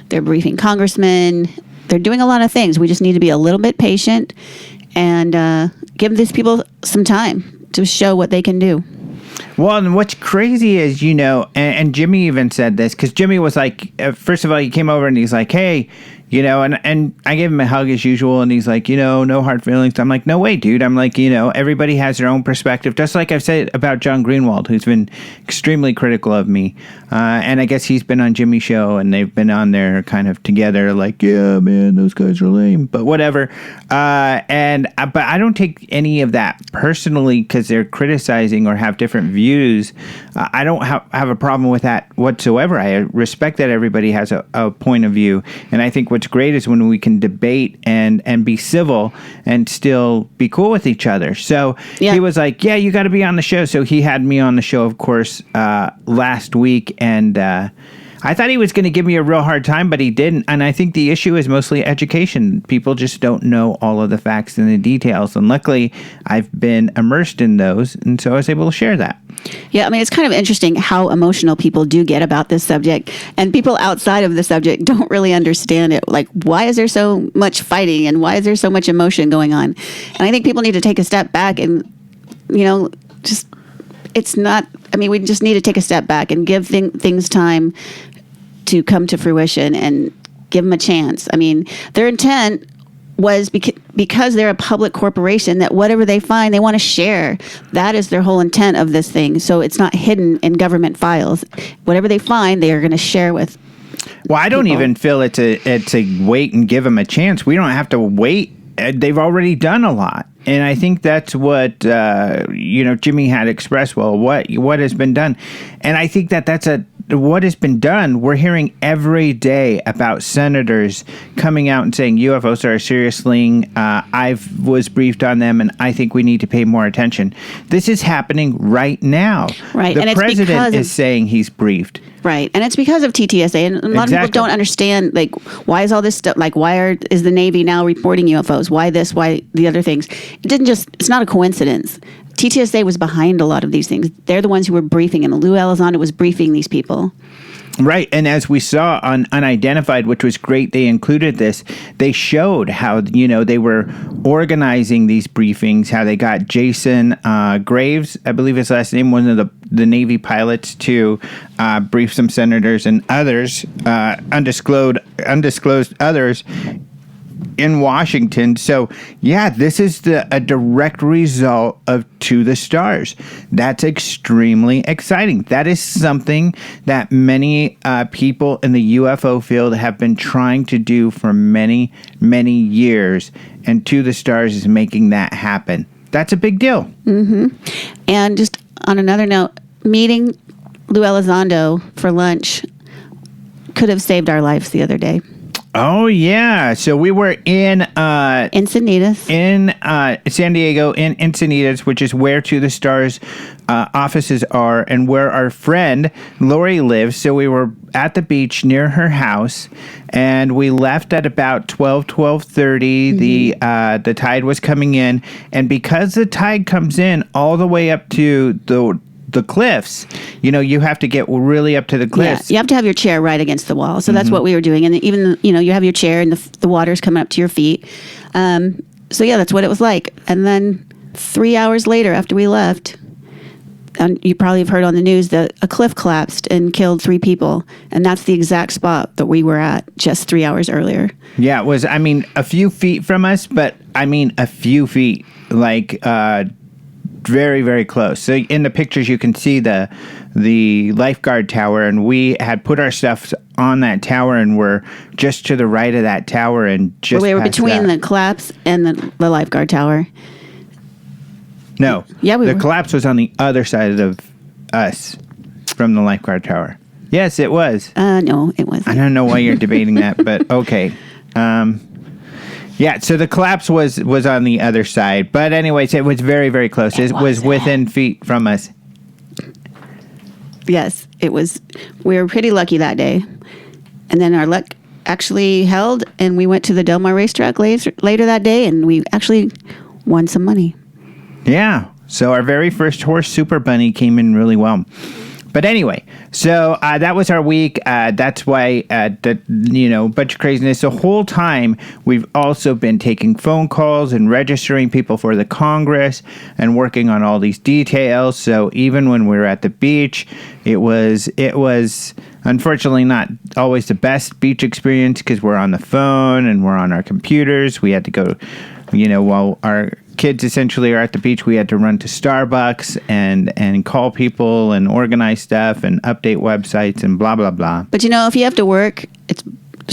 they're briefing congressmen, they're doing a lot of things. We just need to be a little bit patient and give these people some time to show what they can do. Well, and what's crazy is, and Jimmy even said this, because Jimmy was like, first of all, he came over and he's like, hey, and I gave him a hug as usual, and he's like, no hard feelings. I'm like, no way, dude. I'm like, everybody has their own perspective, just like I've said about John Greenwald, who's been extremely critical of me. And I guess he's been on Jimmy's show, and they've been on there kind of together, like, yeah, man, those guys are lame, but whatever. But I don't take any of that personally because they're criticizing or have different views. I don't have a problem with that whatsoever. I respect that everybody has a point of view, and I think what's great is when we can debate and be civil and still be cool with each other. So He was like, yeah, you got to be on the show. So he had me on the show, of course, last week. And I thought he was going to give me a real hard time, but he didn't. And I think the issue is mostly education. People just don't know all of the facts and the details. And luckily, I've been immersed in those, and so I was able to share that. Yeah, I mean, it's kind of interesting how emotional people do get about this subject. And people outside of the subject don't really understand it. Like, why is there so much fighting and why is there so much emotion going on? And I think people need to take a step back and, just, it's not, I mean, we just need to take a step back and give things time to come to fruition and give them a chance. I mean, their intent was because they're a public corporation that whatever they find, they want to share. That is their whole intent of this thing. So it's not hidden in government files. Whatever they find, they are going to share with Well, I don't even feel it's a wait and give them a chance. We don't have to wait. They've already done a lot. And I think that's what, Jimmy had expressed. Well, what has been done? And I think that's what has been done. We're hearing every day about senators coming out and saying UFOs are a serious thing. I was briefed on them, and I think we need to pay more attention. This is happening right now. Right. The president is saying he's briefed. Right. And it's because of TTSA. And a lot of people don't understand, like, why is all this stuff, like, is the Navy now reporting UFOs? Why this? Why the other things? It's not a coincidence. TTSA was behind a lot of these things. They're the ones who were briefing him. Lou Elizondo was briefing these people. Right. And as we saw on Unidentified, which was great, they included this. They showed how, they were organizing these briefings, how they got Jason Graves, I believe his last name, one of the Navy pilots, to brief some senators and others, undisclosed others in Washington. So, yeah, this is a direct result of To the Stars. That's extremely exciting. That is something that many people in the UFO field have been trying to do for many, many years. And To the Stars is making that happen. That's a big deal. Mm-hmm. And just on another note, meeting Lou Elizondo for lunch could have saved our lives the other day. Oh, yeah. So we were in Encinitas. In San Diego, in Encinitas, which is where To the Stars offices are and where our friend Lori lives. So we were at the beach near her house, and we left at about 12:30. Mm-hmm. The tide was coming in, and because the tide comes in all the way up to the cliffs, you have to get really up to the cliffs. Yeah, you have to have your chair right against the wall. So that's what we were doing. And even, you have your chair and the water's coming up to your feet. So yeah, that's what it was like. And then 3 hours later after we left, and you probably have heard on the news that a cliff collapsed and killed 3 people. And that's the exact spot that we were at just 3 hours earlier. Yeah, it was, a few feet from us, but a few feet, like, very, very close. So in the pictures, you can see the lifeguard tower, and we had put our stuff on that tower, and we're just to the right of that tower, and just we were between the collapse and the lifeguard tower. No, the collapse was on the other side of us from the lifeguard tower. Yes, it was. No, it wasn't. I don't know why you're debating that, but okay. Yeah, so the collapse was on the other side. But anyways, it was very, very close. It was within feet from us. Yes, it was. We were pretty lucky that day. And then our luck actually held, and we went to the Del Mar racetrack later that day, and we actually won some money. Yeah, so our very first horse, Super Bunny, came in really well. But anyway, so that was our week. That's why, bunch of craziness. The whole time, we've also been taking phone calls and registering people for the Congress and working on all these details. So even when we were at the beach, it was unfortunately not always the best beach experience because we're on the phone and we're on our computers. We had to go, while our kids essentially are at the beach, we had to run to Starbucks and call people and organize stuff and update websites and blah, blah, blah. But if you have to work, it's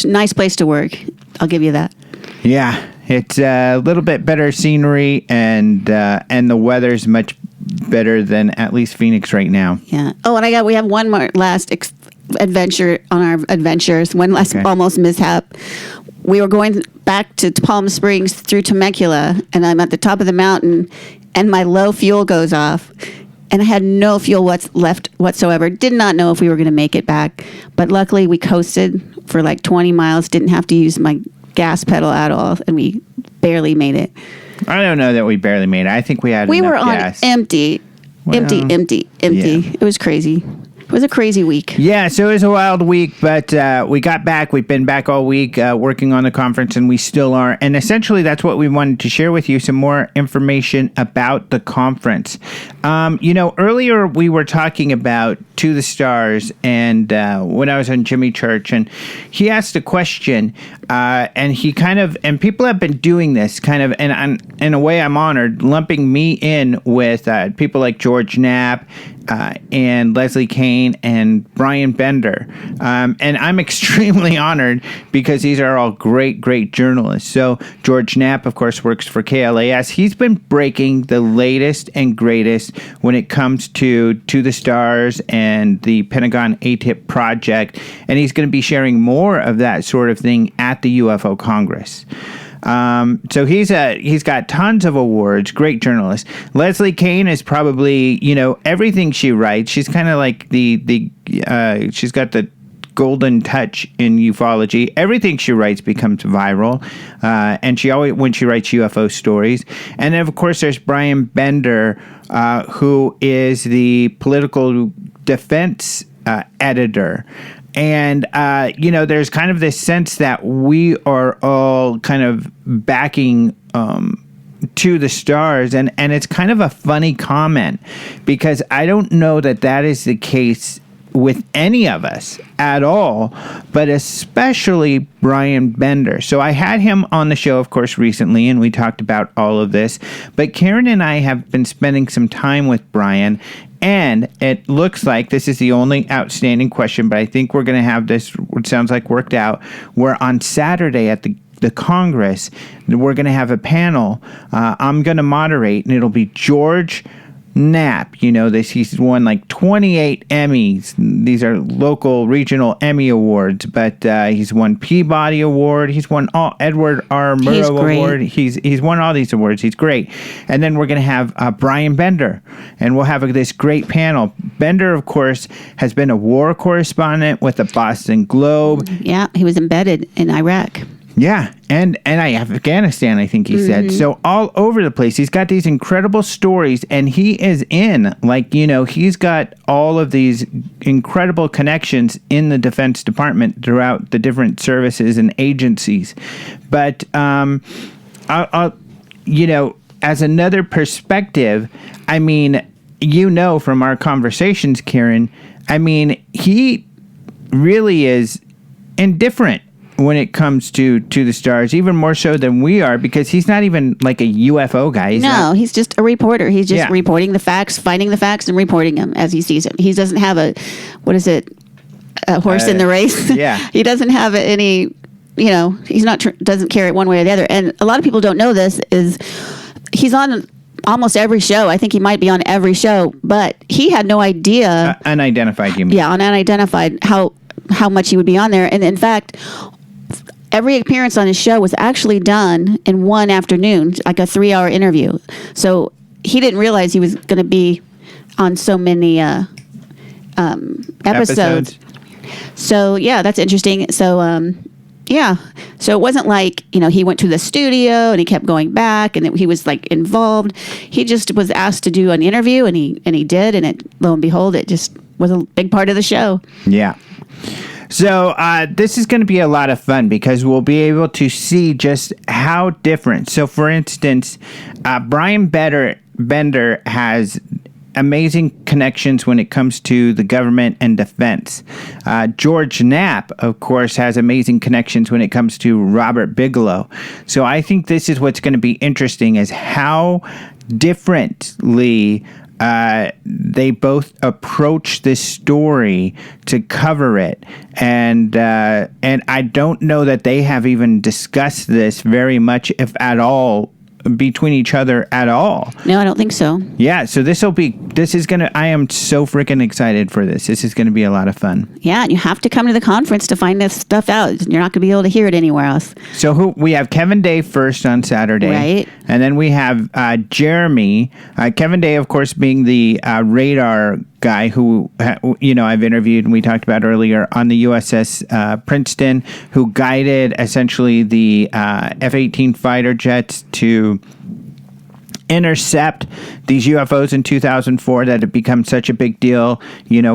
a nice place to work. I'll give you that. Yeah, it's a little bit better scenery and the weather's much better than at least Phoenix right now. Yeah. Oh, and we have one more last adventure on our adventures. One last almost mishap. We were going back to Palm Springs through Temecula, and I'm at the top of the mountain, and my low fuel goes off. and I had no fuel left whatsoever. Did not know if we were going to make it back, but luckily we coasted for like 20 miles. Didn't have to use my gas pedal at all, and we barely made it. I don't know that we barely made it. I think we had enough gas. On empty. Empty. Yeah. It was crazy. It was a crazy week. Yeah, so it was a wild week, but we got back. We've been back all week working on the conference, and we still are. And essentially, that's what we wanted to share with you, some more information about the conference. Earlier we were talking about To the Stars, and when I was on Jimmy Church, and he asked a question, and he and people have been doing this and in a way I'm honored, lumping me in with people like George Knapp, and Leslie Kane and Brian Bender. And I'm extremely honored because these are all great, great journalists. So George Knapp, of course, works for KLAS. He's been breaking the latest and greatest when it comes to the Stars and the Pentagon ATIP project. And he's going to be sharing more of that sort of thing at the UFO Congress. So he's got tons of awards, great journalist. Leslie Kane is probably, everything she writes. She's kind of like she's got the golden touch in ufology. Everything she writes becomes viral. And she always, when she writes UFO stories. And then of course there's Brian Bender, who is the political defense editor. And, there's kind of this sense that we are all kind of backing To the Stars. And it's kind of a funny comment because I don't know that is the case with any of us at all, but especially Brian Bender. So I had him on the show, of course, recently, and we talked about all of this. But Karen and I have been spending some time with Brian, and it looks like this is the only outstanding question, but I think we're going to have this, what sounds like worked out, where on Saturday at the Congress, we're going to have a panel. I'm going to moderate, and it'll be George Knapp. He's won like 28 Emmys. These are local, regional Emmy awards, but he's won Peabody Award. He's won Edward R. Murrow Award. He's won all these awards. He's great. And then we're going to have Brian Bender, and we'll have this great panel. Bender, of course, has been a war correspondent with the Boston Globe. Yeah, he was embedded in Iraq. Yeah, and Afghanistan, I think he said. So all over the place. He's got these incredible stories, and he is he's got all of these incredible connections in the Defense Department throughout the different services and agencies. But, I'll as another perspective, from our conversations, Karen, he really is indifferent when it comes to the Stars, even more so than we are, because he's not even like a UFO guy. He's just a reporter. He's just reporting the facts, finding the facts, and reporting them as he sees them. He doesn't have a horse in the race. Yeah. He doesn't have any, he's not, doesn't care it one way or the other. And a lot of people don't know this, is he's on almost every show. I think he might be on every show, but he had no idea. Unidentified, you mean? Yeah, on unidentified, how much he would be on there. And in fact, every appearance on his show was actually done in one afternoon, like a 3-hour interview. So he didn't realize he was going to be on so many episodes. So, yeah, that's interesting. So, so it wasn't like, he went to the studio and he kept going back and he was like involved. He just was asked to do an interview, and he did. And lo and behold, it just was a big part of the show. Yeah. So this is going to be a lot of fun because we'll be able to see just how different. So, for instance, Brian Bender has amazing connections when it comes to the government and defense. George Knapp, of course, has amazing connections when it comes to Robert Bigelow. So I think this is what's going to be interesting, is how differently they both approach this story to cover it, and I don't know that they have even discussed this very much, if at all, between each other at all. No, I don't think so. Yeah, so I am so freaking excited for this. This is going to be a lot of fun. Yeah, and you have to come to the conference to find this stuff out. You're not going to be able to hear it anywhere else. So we have Kevin Day first on Saturday. Right. And then we have Jeremy. Kevin Day, of course, being the radar guy who, I've interviewed and we talked about earlier on the USS Princeton, who guided essentially the F-18 fighter jets to intercept these UFOs in 2004 that had become such a big deal.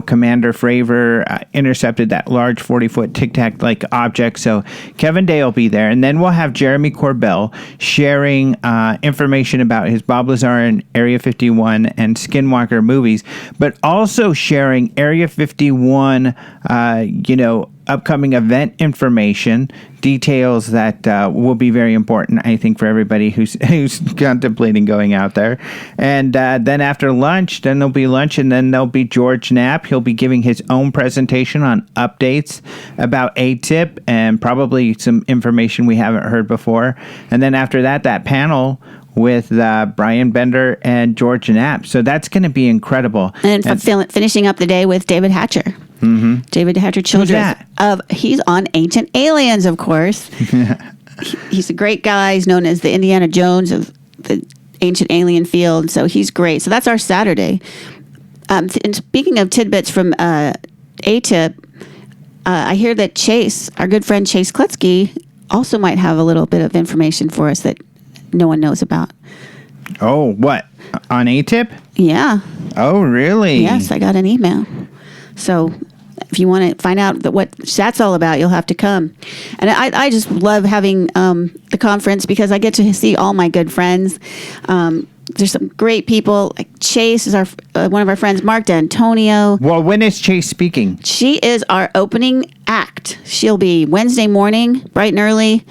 Commander Fravor intercepted that large 40-foot Tic Tac-like object. So Kevin Day will be there. And then we'll have Jeremy Corbell sharing information about his Bob Lazar and Area 51 and Skinwalker movies, but also sharing Area 51, upcoming event information, details that will be very important, I think, for everybody who's contemplating going out there. And then after lunch, then there'll be lunch, and then there'll be George Knapp. He'll be giving his own presentation on updates about ATIP and probably some information we haven't heard before. And then after that panel with Brian Bender and George Knapp. So that's going to be incredible. And finishing up the day with David Hatcher. Mm-hmm. David Hatcher Childress. Who's that? He's on Ancient Aliens, of course. He's a great guy. He's known as the Indiana Jones of the ancient alien field. So he's great. So that's our Saturday. And speaking of tidbits from ATIP, I hear that Chase, our good friend Chase Klutsky, also might have a little bit of information for us that no one knows about. Oh, what? On ATIP? Yeah. Oh, really? Yes, I got an email. So if you want to find out what that's all about, you'll have to come. And I just love having the conference because I get to see all my good friends. There's some great people. Like Chase is one of our friends, Mark Dantonio. Well, when is Chase speaking? She is our opening act. She'll be Wednesday morning, bright and early.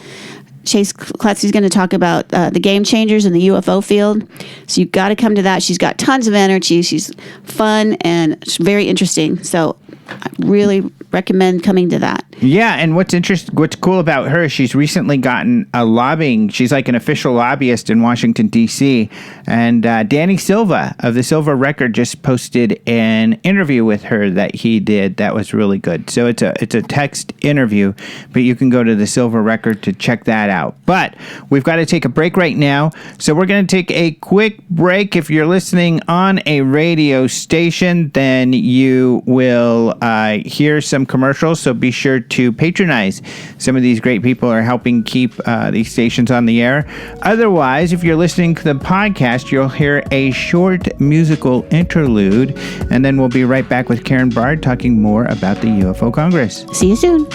Chase Klutsky's going to talk about the game changers in the UFO field. So you've got to come to that. She's got tons of energy. She's fun and very interesting. So I really recommend coming to that. Yeah, and what's cool about her, she's recently gotten a lobbying. She's like an official lobbyist in Washington, D.C. And Danny Silva of the Silva Record just posted an interview with her that he did that was really good. So it's a text interview, but you can go to the Silva Record to check that out. But we've got to take a break right now. So we're going to take a quick break. If you're listening on a radio station, then you will hear some commercials. So be sure to patronize. Some of these great people are helping keep these stations on the air. Otherwise, if you're listening to the podcast, you'll hear a short musical interlude, and then we'll be right back with Karen Brard talking more about the UFO Congress. See you soon.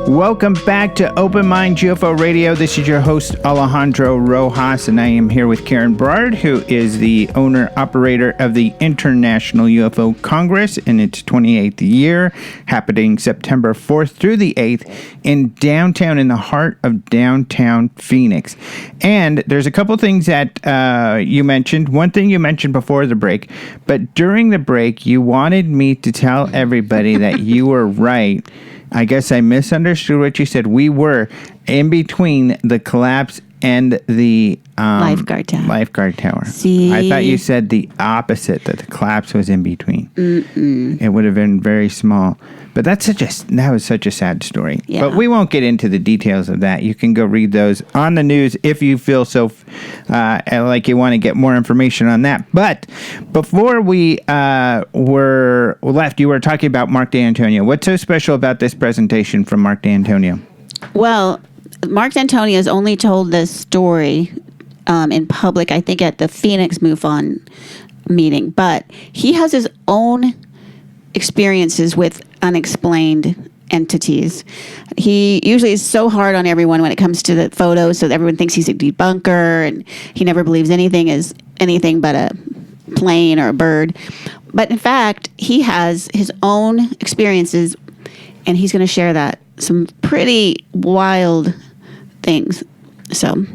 Welcome back to Open Minds UFO Radio. This is your host, Alejandro Rojas, and I am here with Karen Brard, who is the owner-operator of the International UFO Congress in its 28th year, happening September 4th through the 8th in the heart of downtown Phoenix. And there's a couple things that you mentioned. One thing you mentioned before the break, but during the break, you wanted me to tell everybody that you were right. I guess I misunderstood what you said. We were in between the collapse and the lifeguard tower. See? I thought you said the opposite, that the collapse was in between. Mm-mm. It would have been very small. But that was such a sad story. Yeah. But we won't get into the details of that. You can go read those on the news if you feel so like you want to get more information on that. But before we were left, you were talking about Mark Dantonio. What's so special about this presentation from Mark Dantonio? Well, Mark Dantonio has only told this story in public, I think, at the Phoenix MUFON meeting. But he has his own experiences with unexplained entities. He usually is so hard on everyone when it comes to the photos, so that everyone thinks he's a debunker, and he never believes anything is anything but a plane or a bird. But in fact, he has his own experiences, and he's going to share that. Some pretty wild things. So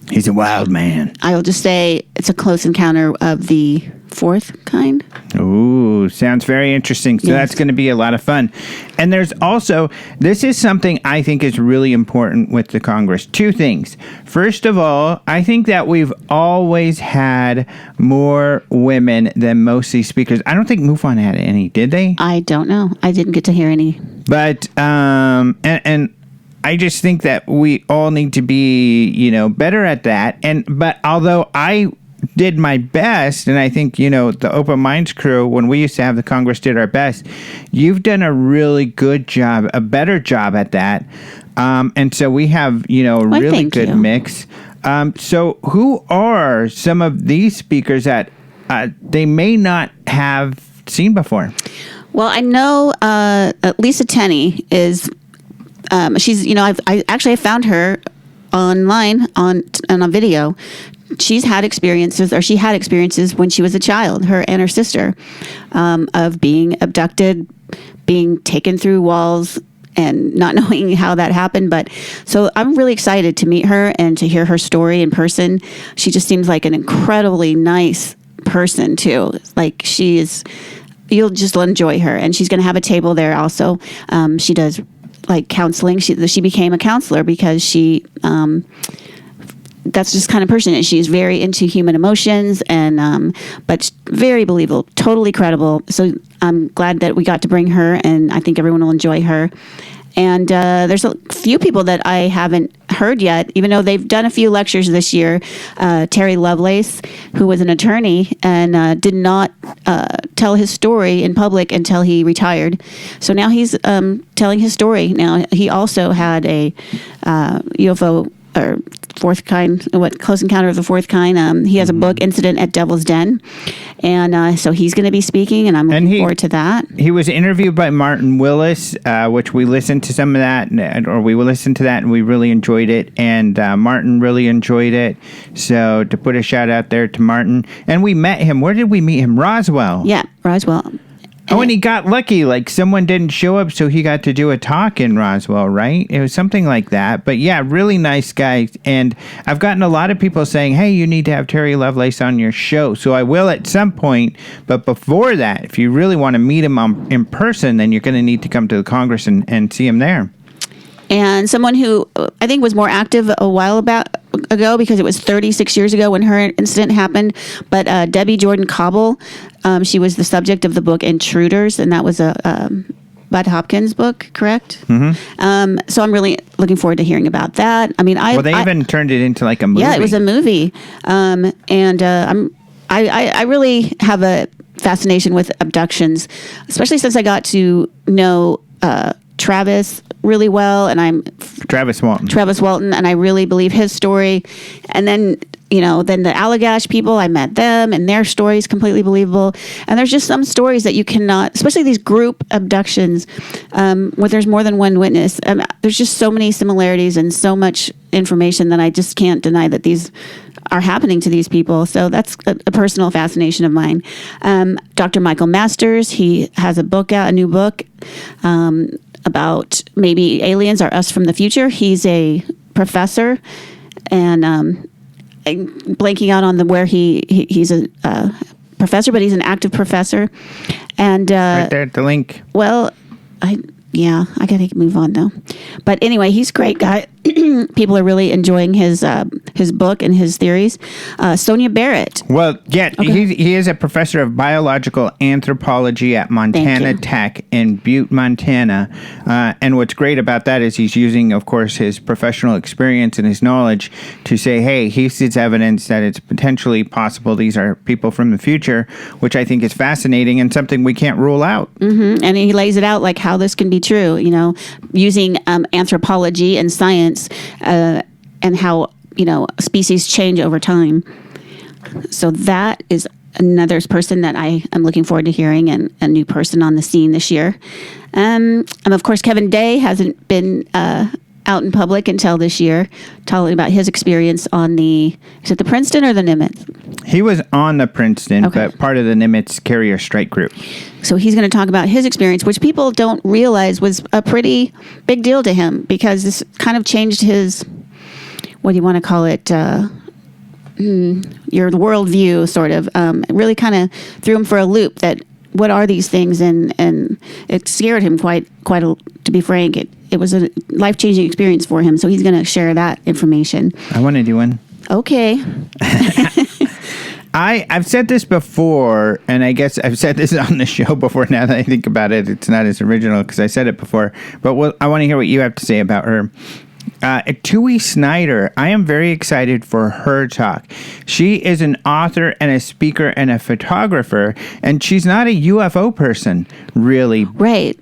He's a wild man. I will just say it's a close encounter of the fourth kind. Ooh, sounds very interesting. So that's going to be a lot of fun. And there's also, this is something I think is really important with the Congress. Two things. First of all, I think that we've always had more women than most of these speakers. I don't think MUFON had any, did they? I don't know. I didn't get to hear any. But, and I just think that we all need to be, better at that. But although I did my best, and I think, the Open Minds crew, when we used to have the Congress, did our best. You've done a really good job, a better job at that. And so we have, a really good mix. So who are some of these speakers that they may not have seen before? Well, I know Lisa Tenney is... she's, I actually found her online on a video. She had experiences when she was a child, her and her sister, of being abducted, being taken through walls, and not knowing how that happened. But so I'm really excited to meet her and to hear her story in person. She just seems like an incredibly nice person too. Like you'll just enjoy her, and she's going to have a table there also. She does like counseling. She became a counselor because she that's just kind of person. And she's very into human emotions and but very believable, totally credible. So I'm glad that we got to bring her, and I think everyone will enjoy her. And there's a few people that I haven't heard yet, even though they've done a few lectures this year. Terry Lovelace, who was an attorney and did not tell his story in public until he retired. So now he's telling his story. Now, he also had a UFO or fourth kind, Close Encounter of the Fourth Kind. He has a book, Incident at Devil's Den. And so he's going to be speaking, and I'm looking forward to that. He was interviewed by Martin Willis, which we listened to some of that, or we listened to that, and we really enjoyed it. And Martin really enjoyed it. So to put a shout out there to Martin. And we met him. Where did we meet him? Roswell. Yeah, Roswell. Oh, and he got lucky. Like, someone didn't show up, so he got to do a talk in Roswell, right? It was something like that. But, yeah, really nice guy. And I've gotten a lot of people saying, hey, you need to have Terry Lovelace on your show. So I will at some point. But before that, if you really want to meet him in person, then you're going to need to come to the Congress and see him there. And someone who I think was more active a while ago, because it was 36 years ago when her incident happened. But Debbie Jordan Cobble, she was the subject of the book Intruders, and that was a Bud Hopkins book, correct? Mm-hmm. So I'm really looking forward to hearing about that. I mean, they even turned it into like a movie. Yeah, it was a movie, I really have a fascination with abductions, especially since I got to know Travis really well, and Travis Walton, and I really believe his story. And then then the Allagash people, I met them, and their story is completely believable. And there's just some stories that you cannot, especially these group abductions, where there's more than one witness. There's just so many similarities and so much information that I just can't deny that these are happening to these people. So that's a personal fascination of mine. Dr. Michael Masters, he has a new book about maybe aliens are us from the future. He's a professor, and I'm blanking out on where he's a professor, but he's an active professor. And right there at the link. Well, I gotta move on now. But anyway, he's a great guy. People are really enjoying his book and his theories. Sonia Barrett. Well, yeah, okay. He is a professor of biological anthropology at Montana Tech in Butte, Montana. And what's great about that is he's using, of course, his professional experience and his knowledge to say, hey, he sees evidence that it's potentially possible these are people from the future, which I think is fascinating and something we can't rule out. Mm-hmm. And he lays it out like how this can be true, using anthropology and science. And how species change over time. So that is another person that I am looking forward to hearing, and a new person on the scene this year. And of course, Kevin Day hasn't been out in public until this year, talking about his experience on is it the Princeton or the Nimitz? He was on the Princeton, but part of the Nimitz carrier strike group. So he's going to talk about his experience, which people don't realize was a pretty big deal to him, because this kind of changed his, what do you want to call it, your worldview, sort of. It really kind of threw him for a loop. That what are these things, and it scared him quite to be frank. It was a life-changing experience for him. So he's going to share that information. I want to do one. Okay. I've said this before, and I guess I've said this on the show before. Now that I think about it, it's not as original because I said it before. But I want to hear what you have to say about her. Tui Snyder, I am very excited for her talk. She is an author and a speaker and a photographer, and she's not a UFO person, really. Right.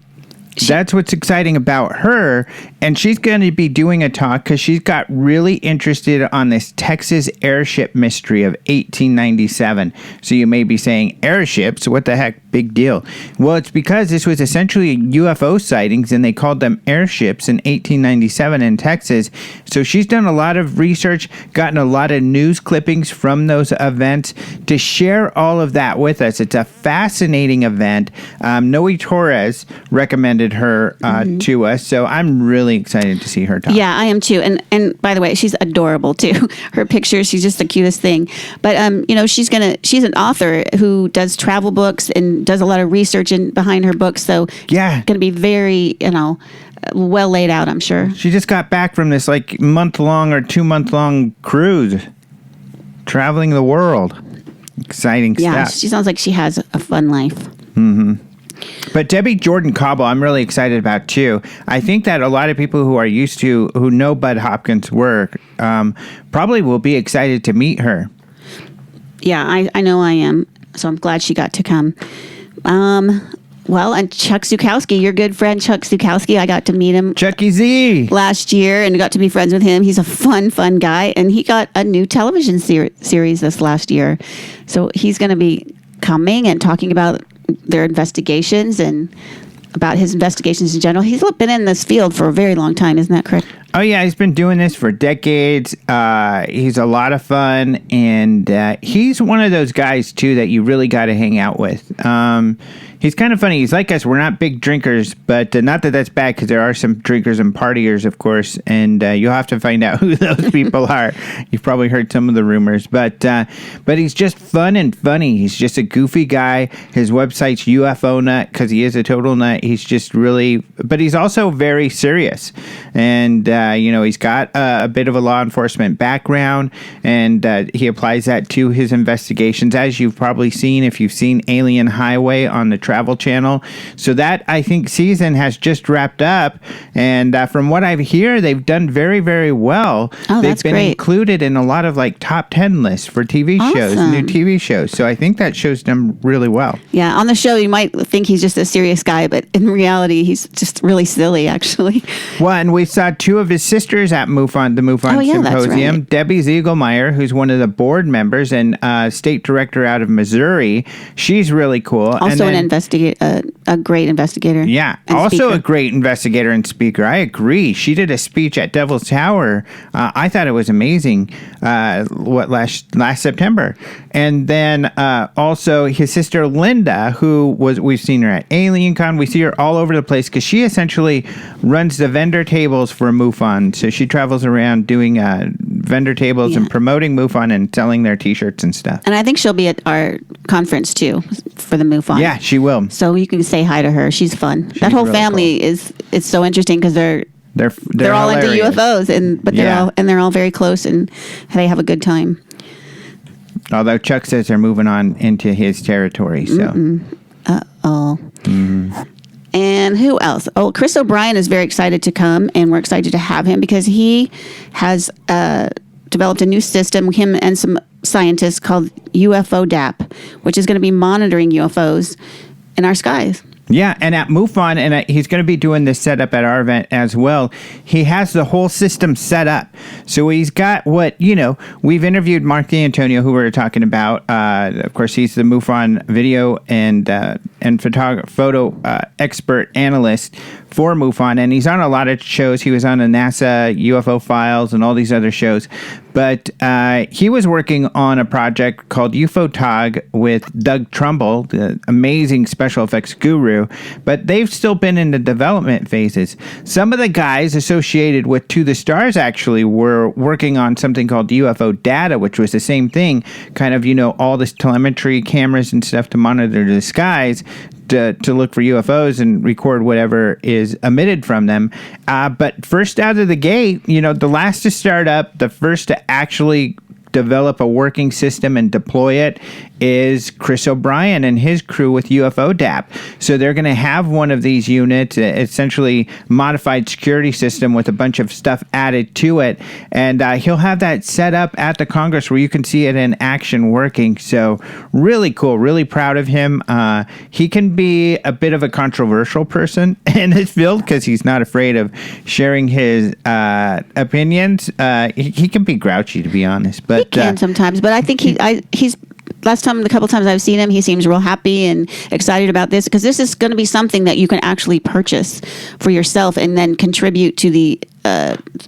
That's what's exciting about her, and she's going to be doing a talk because she's got really interested on this Texas airship mystery of 1897. So you may be saying, airships? What the heck? Big deal. Well, it's because this was essentially UFO sightings, and they called them airships in 1897 in Texas. So she's done a lot of research, gotten a lot of news clippings from those events to share all of that with us. It's a fascinating event. Noe Torres recommended her to us, so I'm really excited to see her talk. Yeah, I am too. And by the way, she's adorable too. Her pictures, she's just the cutest thing. But she's an author who does travel books and does a lot of research behind her books. So yeah, going to be very well laid out, I'm sure. She just got back from this month-long or 2-month-long cruise, traveling the world. Exciting stuff. Yeah, she sounds like she has a fun life. Mm-hmm. But Debbie Jordan Cobble, I'm really excited about too. I think that a lot of people who know Bud Hopkins' work, probably will be excited to meet her. Yeah, I know I am. So I'm glad she got to come. Well, and Chuck Zukowski, your good friend Chuck Zukowski, I got to meet him. Chucky Z. Last year and got to be friends with him. He's a fun guy. And he got a new television series this last year. So he's going to be coming and talking about their investigations and about his investigations in general. He's been in this field for a very long time, isn't that correct? Oh, yeah, he's been doing this for decades. He's a lot of fun, and he's one of those guys, too, that you really got to hang out with. He's kind of funny. He's like us. We're not big drinkers, but not that that's bad, because there are some drinkers and partiers, of course, and you'll have to find out who those people are. You've probably heard some of the rumors, but he's just fun and funny. He's just a goofy guy. His website's UFO Nut, because he is a total nut. He's just really, but he's also very serious, and he's got a bit of a law enforcement background, and he applies that to his investigations, as you've probably seen if you've seen Alien Highway on the Travel Channel. So that, I think, season has just wrapped up, and from what I hear, they've done very, very well. Oh, they've that's been great. included in a lot of top 10 lists for TV shows, new TV shows. So I think that show's done really well. Yeah, on the show, you might think he's just a serious guy, but in reality, he's just really silly, actually. Well, and we saw two of his sisters at the MUFON Symposium. That's right. Debbie Ziegelmeyer, who's one of the board members and state director out of Missouri. She's really cool. Also a great investigator. Yeah, also speaker. A great investigator and speaker. I agree. She did a speech at Devil's Tower. I thought it was amazing. Last September, and then also his sister Linda, we've seen her at AlienCon. We see her all over the place because she essentially runs the vendor tables for MUFON. So she travels around doing vendor tables and promoting MUFON and selling their T-shirts and stuff. And I think she'll be at our conference too for the MUFON. Yeah, she will. So you can say hi to her. She's fun. That whole really family cool. It's so interesting because they're all into UFOs they're all very close and they have a good time. Although Chuck says they're moving on into his territory, so. Uh-oh. Mm. And who else? Oh, Chris O'Brien is very excited to come, and we're excited to have him because he has developed a new system, him and some scientists, called UFO DAP, which is going to be monitoring UFOs in our skies. Yeah, and at MUFON, and he's going to be doing this setup at our event as well. He has the whole system set up. So he's got we've interviewed Mark Dantonio, who we were talking about. Of course, he's the MUFON video and photo expert analyst for MUFON, and he's on a lot of shows. He was on the NASA UFO Files and all these other shows. But he was working on a project called UFO Tog with Doug Trumbull, the amazing special effects guru. But they've still been in the development phases. Some of the guys associated with To the Stars actually were working on something called UFO Data, which was the same thing, kind of, all this telemetry cameras and stuff to monitor the skies, to look for UFOs and record whatever is emitted from them. But first out of the gate, the last to start up, the first to actually develop a working system and deploy it is Chris O'Brien and his crew with UFO DAP. So they're going to have one of these units, essentially modified security system with a bunch of stuff added to it. And he'll have that set up at the Congress where you can see it in action working. So really cool, really proud of him. He can be a bit of a controversial person in his field because he's not afraid of sharing his opinions. He can be grouchy, to be honest. But he can sometimes, but I think he's the couple times I've seen him, he seems real happy and excited about this, because this is going to be something that you can actually purchase for yourself and then contribute to the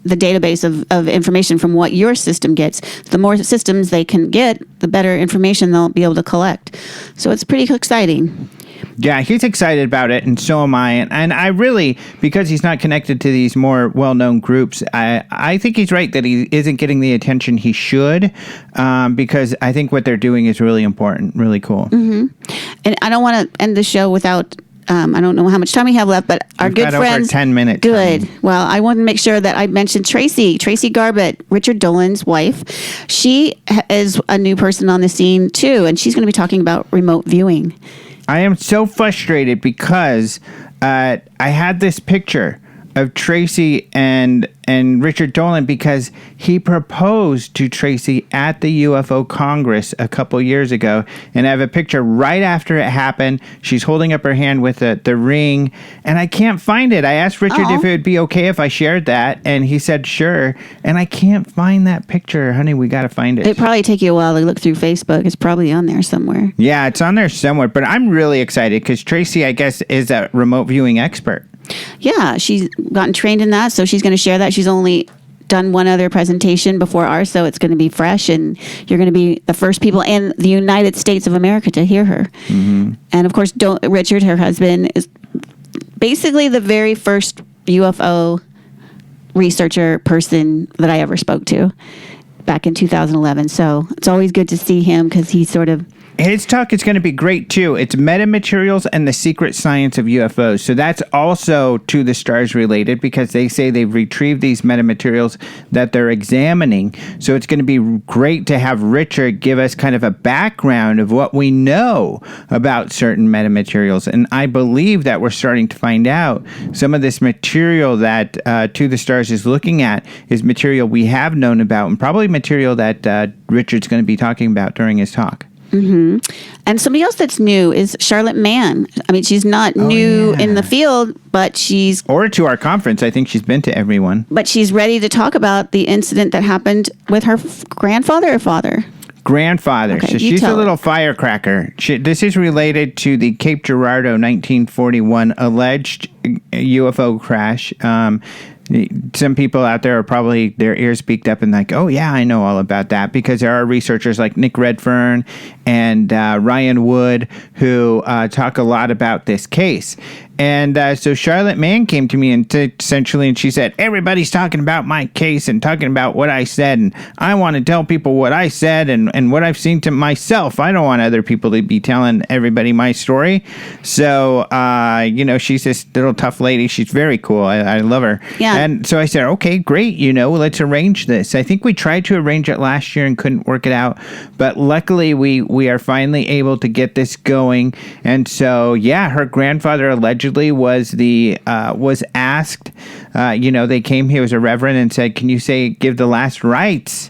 database of information from what your system gets. The more systems they can get, the better information they'll be able to collect. So it's pretty exciting. Yeah, he's excited about it, and so am I. And I really, because he's not connected to these more well-known groups, I think he's right that he isn't getting the attention he should, because I think what they're doing is really important, really cool. Mm-hmm. And I don't want to end the show without... I don't know how much time we have left, but our good friends... Over 10 minutes. Good. Well, I want to make sure that I mentioned Tracy Garbett, Richard Dolan's wife. She is a new person on the scene, too, and she's going to be talking about remote viewing. I am so frustrated because I had this picture of Tracy and Richard Dolan because he proposed to Tracy at the UFO Congress a couple years ago. And I have a picture right after it happened. She's holding up her hand with the ring, and I can't find it. I asked Richard if it would be okay if I shared that, and he said sure. And I can't find that picture. Honey, we got to find it. It'd probably take you a while to look through Facebook. It's probably on there somewhere. Yeah, it's on there somewhere. But I'm really excited because Tracy, I guess, is a remote viewing expert. Yeah, she's gotten trained in that, so she's going to share that. She's only done one other presentation before ours, so it's going to be fresh, and you're going to be the first people in the United States of America to hear her. Mm-hmm. And of course, Richard, her husband, is basically the very first UFO researcher person that I ever spoke to back in 2011. So it's always good to see him because he's sort of... His talk is going to be great, too. It's metamaterials and the secret science of UFOs. So that's also To the Stars related because they say they've retrieved these metamaterials that they're examining. So it's going to be great to have Richard give us kind of a background of what we know about certain metamaterials. And I believe that we're starting to find out some of this material that To the Stars is looking at is material we have known about and probably material that Richard's going to be talking about during his talk. Mm-hmm. And somebody else that's new is Charlotte Mann. I mean, she's not new in the field, but she's... Or to our conference. I think she's been to every one. But she's ready to talk about the incident that happened with her grandfather or father? Grandfather. Okay, so she's a little firecracker. This is related to the Cape Girardeau 1941 alleged UFO crash. Some people out there are probably their ears beaked up and like, oh, yeah, I know all about that because there are researchers like Nick Redfern and Ryan Wood who talk a lot about this case. And so Charlotte Mann came to me and she said, everybody's talking about my case and talking about what I said. And I want to tell people what I said and what I've seen to myself. I don't want other people to be telling everybody my story. So, she's this little tough lady. She's very cool. I love her. Yeah. And so I said, okay, great. Let's arrange this. I think we tried to arrange it last year and couldn't work it out. But luckily, we are finally able to get this going. And so, yeah, her grandfather allegedly was asked, they came, he was a reverend and said, can you give the last rites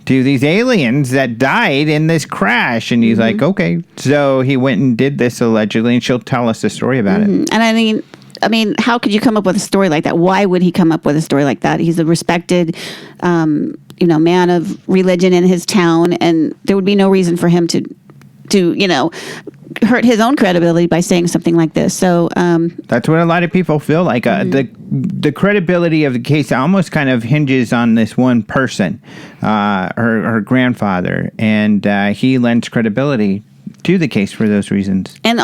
to these aliens that died in this crash? And he's like, okay. So he went and did this allegedly, and she'll tell us the story about it. And I mean, how could you come up with a story like that? Why would he come up with a story like that? He's a respected, man of religion in his town, and there would be no reason for him to to hurt his own credibility by saying something like this. So that's what a lot of people feel like. The credibility of the case almost kind of hinges on this one person, her grandfather, and he lends credibility to the case for those reasons. And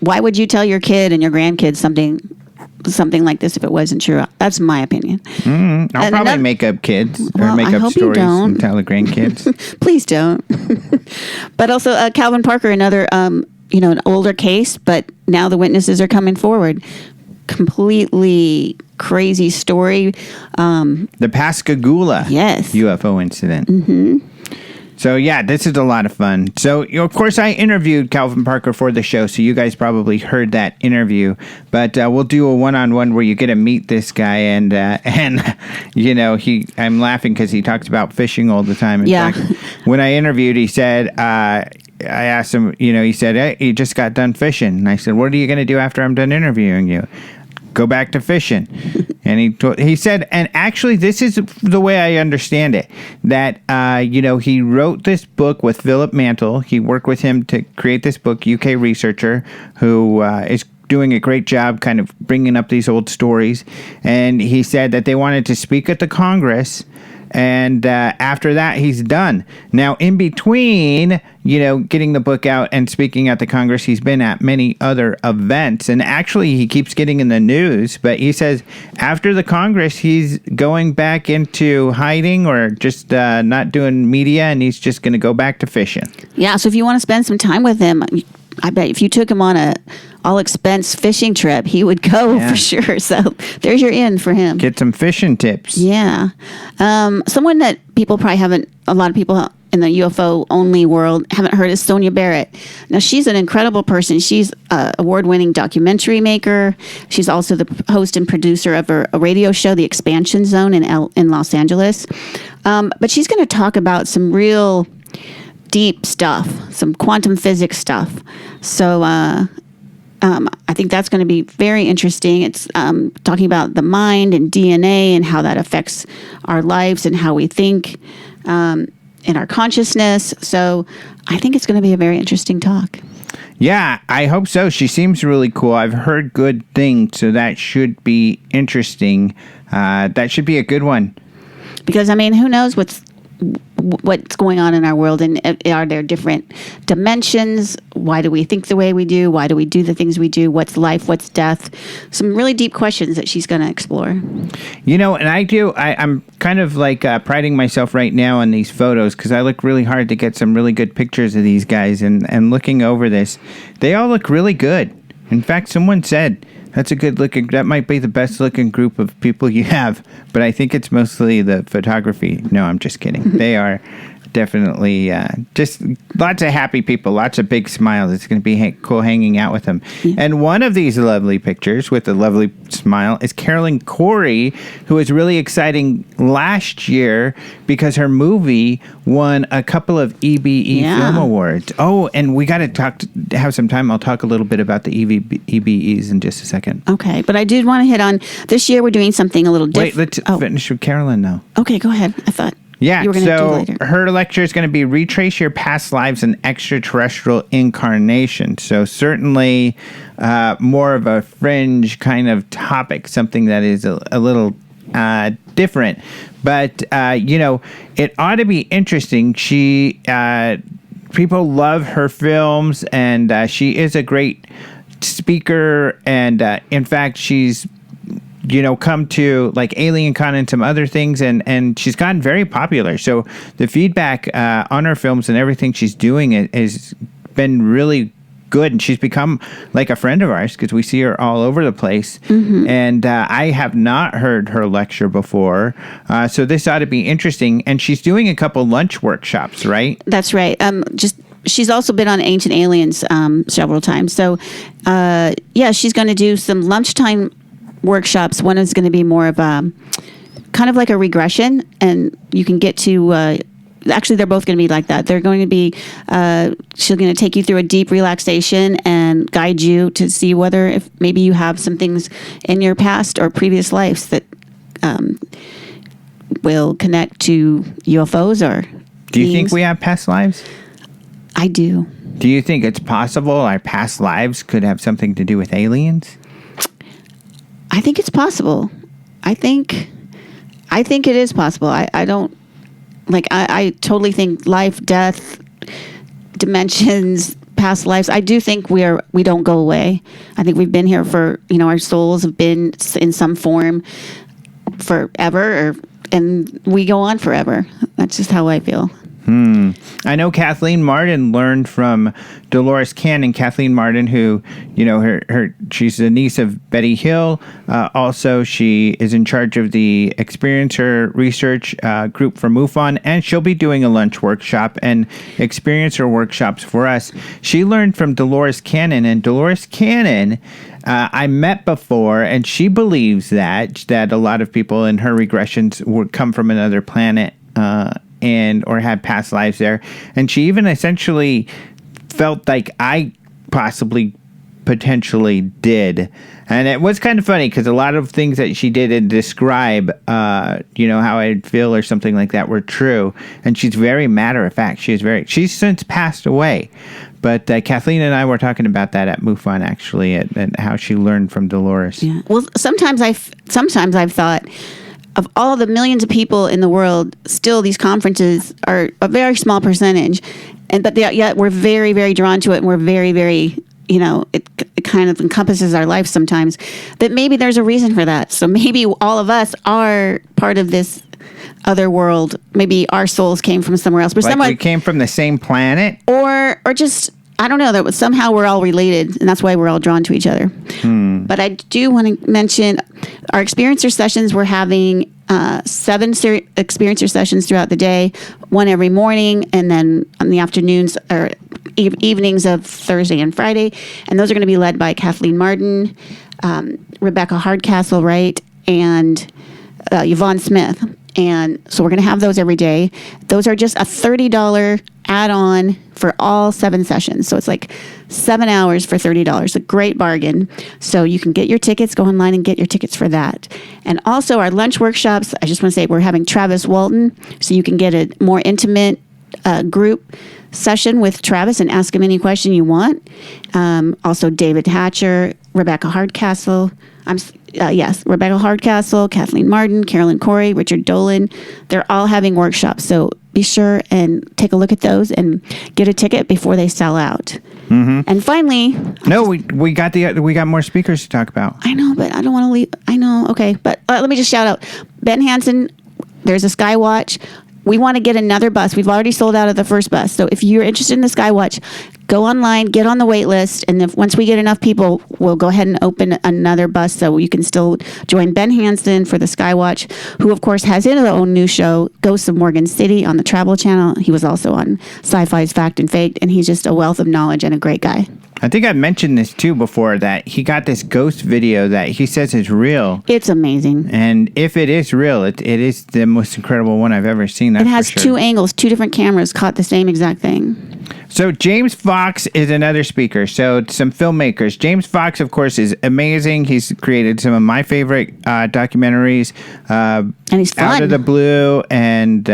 why would you tell your kid and your grandkids something like this if it wasn't true? That's my opinion. I'll probably make up kids or make up stories and tell the grandkids. Please don't. But also Calvin Parker, another an older case, but now the witnesses are coming forward. Completely crazy story. The Pascagoula UFO incident. Mm-hmm. So, yeah, this is a lot of fun. So, of course, I interviewed Calvin Parker for the show, so you guys probably heard that interview. But we'll do a one-on-one where you get to meet this guy. And I'm laughing because he talks about fishing all the time. In fact, when I interviewed, he said, I asked him, he said, hey, you just got done fishing. And I said, what are you going to do after I'm done interviewing you? Go back to fishing. And he said, and actually this is the way I understand it, that he wrote this book with Philip Mantle. He worked with him to create this book, UK researcher who is doing a great job kind of bringing up these old stories. And he said that they wanted to speak at the Congress, and after that he's done. Now in between getting the book out and speaking at the Congress, he's been at many other events, and actually he keeps getting in the news. But he says after the Congress he's going back into hiding or just not doing media, and he's just going to go back to fishing. Yeah, so if you want to spend some time with him, I bet if you took him on a all-expense fishing trip, he would go for sure. So there's your in for him. Get some fishing tips. Yeah. Someone that people probably haven't, a lot of people in the UFO-only world haven't heard is Nia Barrett. Now, she's an incredible person. She's an award-winning documentary maker. She's also the host and producer of a radio show, The Expansion Zone in Los Angeles. But she's going to talk about some real deep stuff, some quantum physics stuff. So I think that's going to be very interesting. It's talking about the mind and DNA and how that affects our lives and how we think in our consciousness. So I think it's going to be a very interesting talk. Yeah, I hope so. She seems really cool. I've heard good things, so that should be interesting. That should be a good one. Because, who knows what's going on in our world, and are there different dimensions? Why do we think the way we do? Why do we do the things we do? What's life? What's death? Some really deep questions that she's going to explore. And I'm kind of like priding myself right now on these photos because I look really hard to get some really good pictures of these guys, and looking over this, they all look really good. In fact, someone said, that might be the best looking group of people you have, but I think it's mostly the photography. No, I'm just kidding. They are definitely just lots of happy people, lots of big smiles. It's going to be cool hanging out with them. Yeah. And one of these lovely pictures with a lovely smile is Carolyn Corey, who was really exciting last year because her movie won a couple of EBE Film Awards. Oh, and we got to have some time. I'll talk a little bit about the EBEs in just a second. Okay, but I did want to hit on this year we're doing something a little different. Wait, let's finish with Carolyn now. Okay, go ahead. I thought. Yeah, so her lecture is going to be Retrace Your Past Lives and Extraterrestrial Incarnation. So certainly more of a fringe kind of topic, something that is a little different. But, it ought to be interesting. People love her films, and she is a great speaker. And in fact, she's come to like AlienCon and some other things, and she's gotten very popular. So the feedback on her films and everything she's doing has been really good, and she's become like a friend of ours because we see her all over the place. Mm-hmm. And I have not heard her lecture before, so this ought to be interesting. And she's doing a couple lunch workshops, right? That's right. She's also been on Ancient Aliens several times. So she's going to do some lunchtime workshops. One is going to be more of a kind of like a regression, and you can get to actually they're both going to be like that. They're going to be she's going to take you through a deep relaxation and guide you to see whether if maybe you have some things in your past or previous lives that will connect to UFOs or do you think we have past lives? I do. Do you think it's possible our past lives could have something to do with aliens? I think it's possible. I think it is possible. I don't I totally think life, death, dimensions, past lives. I do think we don't go away. I think we've been here for, our souls have been in some form forever, and we go on forever. That's just how I feel. I know Kathleen Martin learned from Dolores Cannon. Kathleen Martin, who, she's the niece of Betty Hill. Also, she is in charge of the Experiencer Research group for MUFON, and she'll be doing a lunch workshop and Experiencer workshops for us. She learned from Dolores Cannon, and Dolores Cannon I met before, and she believes that a lot of people in her regressions would come from another planet or had past lives there. And she even essentially felt like I potentially did. And it was kind of funny because a lot of things that she did and describe, how I'd feel or something like that were true. And she's very matter of fact. She's since passed away. But Kathleen and I were talking about that at MUFON, actually, and how she learned from Dolores. Yeah. Well, sometimes I've thought, of all the millions of people in the world, still these conferences are a very small percentage, but yet we're very, very drawn to it, and we're very, very, it kind of encompasses our life sometimes. That maybe there's a reason for that. So maybe all of us are part of this other world. Maybe our souls came from somewhere else. But we came from the same planet, or just. I don't know, that somehow we're all related, and that's why we're all drawn to each other. But I do want to mention our Experiencer sessions. We're having 7 Experiencer sessions throughout the day, one every morning, and then on the afternoons or evenings of Thursday and Friday. And those are going to be led by Kathleen Martin, Rebecca Hardcastle, right, and Yvonne Smith. And so we're going to have those every day. Those are just a $30 add-on for all 7 sessions. So it's like 7 hours for $30. A great bargain. So you can get your tickets, go online and get your tickets for that. And also our lunch workshops, I just want to say we're having Travis Walton, so you can get a more intimate group session with Travis and ask him any question you want. Also David Hatcher, Rebecca Hardcastle, Rebecca Hardcastle, Kathleen Martin, Carolyn Corey, Richard Dolan. They're all having workshops. So be sure and take a look at those and get a ticket before they sell out. Mm-hmm. And finally, we got more speakers to talk about. I know, but I don't want to leave. I know. Okay. But let me just shout out Ben Hansen. There's a Skywatch. We want to get another bus. We've already sold out of the first bus. So if you're interested in the Skywatch, go online, get on the wait list, and once we get enough people, we'll go ahead and open another bus so you can still join Ben Hansen for the Skywatch, who, of course, has his own new show, Ghosts of Morgan City, on the Travel Channel. He was also on Sci-Fi's Fact and Faked, and he's just a wealth of knowledge and a great guy. I think I mentioned this, too, before, that he got this ghost video that he says is real. It's amazing. And if it is real, it is the most incredible one I've ever seen. It has 2 angles, 2 different cameras caught the same exact thing. So James Fox is another speaker. So some filmmakers. James Fox, of course, is amazing. He's created some of my favorite documentaries. And he's fun. Out of the Blue and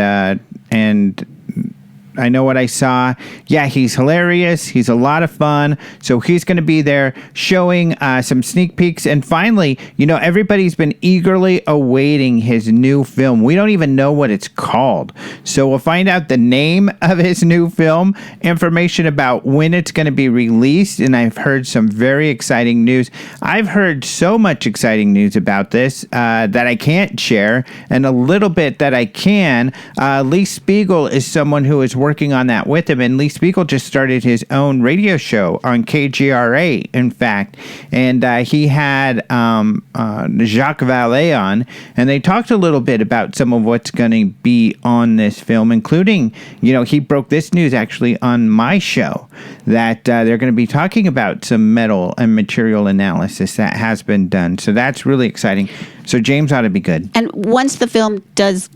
I Know What I Saw. Yeah, he's hilarious. He's a lot of fun. So he's going to be there showing some sneak peeks. And finally, everybody's been eagerly awaiting his new film. We don't even know what it's called. So we'll find out the name of his new film, information about when it's going to be released. And I've heard some very exciting news. I've heard so much exciting news about this that I can't share. And a little bit that I can. Lee Spiegel is someone who is working on that with him, and Lee Spiegel just started his own radio show on KGRA, in fact, and he had Jacques Vallée on, and they talked a little bit about some of what's going to be on this film, including, he broke this news actually on my show, that they're going to be talking about some metal and material analysis that has been done, so that's really exciting. So James ought to be good. And once the film is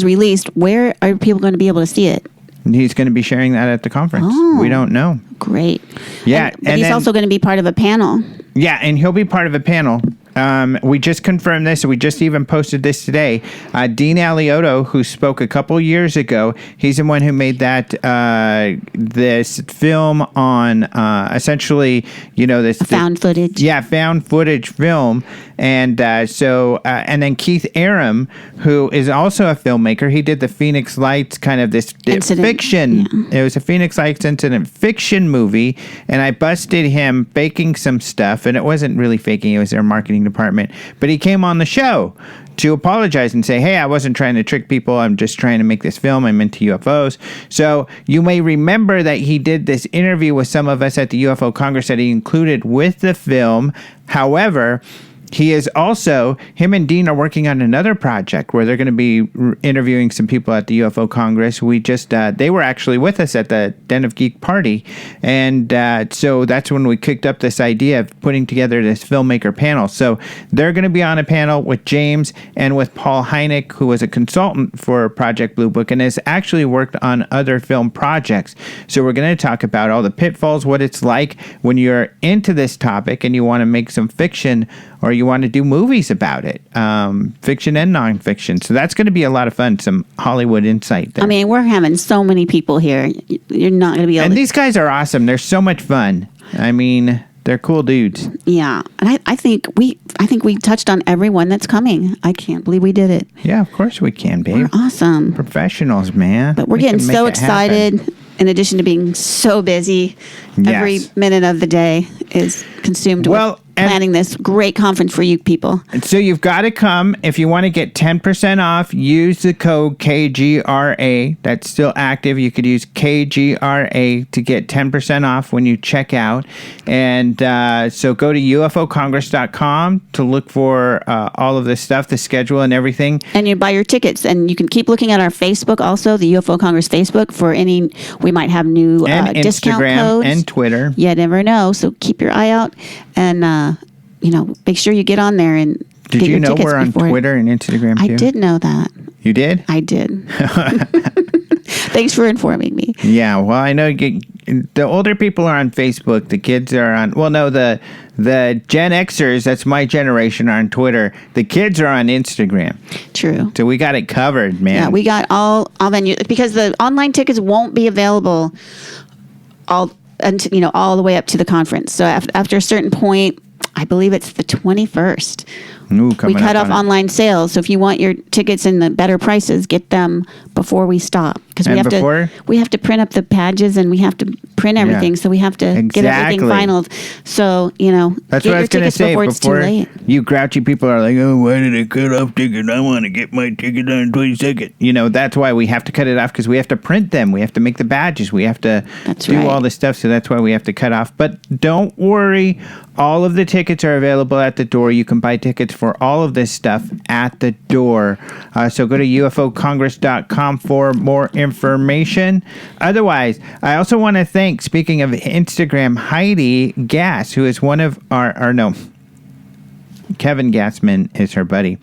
released, where are people going to be able to see it? He's going to be sharing that at the conference. Oh, we don't know. Great. Yeah. But he's also going to be part of a panel. Yeah, and he'll be part of a panel. We just confirmed this. We just even posted this today. Dean Aliotto, who spoke a couple years ago, he's the one who made that this film on essentially, this found footage. Yeah, found footage film. And and then Keith Aram, who is also a filmmaker, he did the Phoenix Lights kind of this fiction. Yeah. It was a Phoenix Lights incident fiction movie, and I busted him faking some stuff, and it wasn't really faking, it was their marketing department. But he came on the show to apologize and say, hey, I wasn't trying to trick people. I'm just trying to make this film. I'm into UFOs. So you may remember that he did this interview with some of us at the UFO Congress that he included with the film. However, he is also, him and Dean are working on another project where they're going to be interviewing some people at the UFO Congress. We just, they were actually with us at the Den of Geek party. And so that's when we kicked up this idea of putting together this filmmaker panel. So they're going to be on a panel with James and with Paul Hynek, who was a consultant for Project Blue Book and has actually worked on other film projects. So we're going to talk about all the pitfalls, what it's like when you're into this topic and you want to make some fiction or you want to do movies about it, fiction and nonfiction. So that's going to be a lot of fun, some Hollywood insight there. I mean, we're having so many people here. You're not going to be able to... And these guys are awesome. They're so much fun. I mean, they're cool dudes. Yeah. And I think we touched on everyone that's coming. I can't believe we did it. Yeah, of course we can, babe. We're awesome. Professionals, man. But we're getting so excited. In addition to being so busy, every minute of the day is consumed with planning this great conference for you people. So you've got to come. If you want to get 10% off, use the code KGRA. That's still active. You could use KGRA to get 10% off when you check out. And so go to UFOcongress.com to look for all of this stuff, the schedule and everything. And you buy your tickets. And you can keep looking at our Facebook also, the UFO Congress Facebook, for any, we might have new discount codes. And Twitter. You never know. So keep your eye out and, make sure you get on there and Did you know we're on Twitter and Instagram too? I did know that. You did? I did. Thanks for informing me. Yeah, well, I know the older people are on Facebook. The kids are on, the Gen Xers, that's my generation, are on Twitter. The kids are on Instagram. True. So we got it covered, man. Yeah, we got all venues, because the online tickets won't be available all the way up to the conference. So after a certain point, I believe it's the 21st. Ooh, we cut off online sales. So if you want your tickets in the better prices, get them before we stop. Because we have to print up the badges and we have to print everything. Yeah. So we have to get everything finalized. So, that's what I was going to say. Before you grouchy people are like, oh, why did I cut off tickets? I want to get my ticket on 22nd. That's why we have to cut it off, because we have to print them. We have to make the badges. We have to all this stuff. So that's why we have to cut off. But don't worry. All of the tickets are available at the door. You can buy tickets for all of this stuff at the door. So go to ufocongress.com for more information. Otherwise, I also want to thank, speaking of Instagram, Heidi Gass, who is one of Kevin Gassman is her buddy.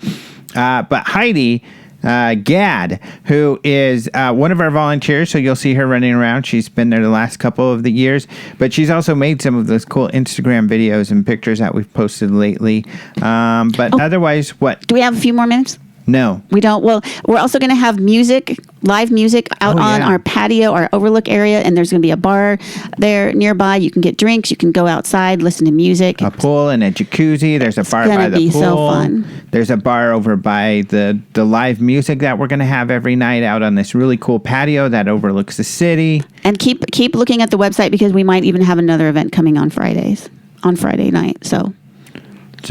But Heidi Gadd, who is one of our volunteers, so you'll see her running around. She's been there the last couple of the years, but she's also made some of those cool Instagram videos and pictures that we've posted lately. Otherwise, what? Do we have a few more minutes? No. We don't. Well, we're also going to have live music out on our patio, our overlook area, and there's going to be a bar there nearby. You can get drinks. You can go outside, listen to music. A pool and a jacuzzi. There's a bar by the pool. It's going to be so fun. There's a bar over by the live music that we're going to have every night out on this really cool patio that overlooks the city. And keep looking at the website, because we might even have another event coming on Friday night. So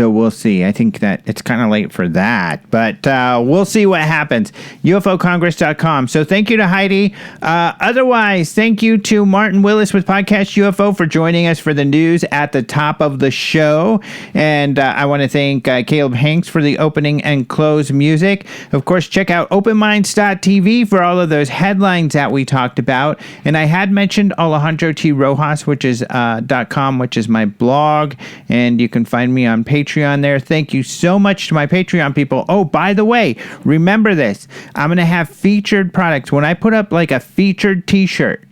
we'll see. I think that it's kind of late for that, but we'll see what happens. UFOcongress.com. So thank you to Heidi. Otherwise, thank you to Martin Willis with Podcast UFO for joining us for the news at the top of the show. And I want to thank Caleb Hanks for the opening and close music. Of course, check out openminds.tv for all of those headlines that we talked about. And I had mentioned Alejandro T. Rojas, which is .com, which is my blog. And you can find me on Patreon there. Thank you so much to my Patreon people. Oh, by the way, remember this. I'm going to have featured products. When I put up like a featured t-shirt,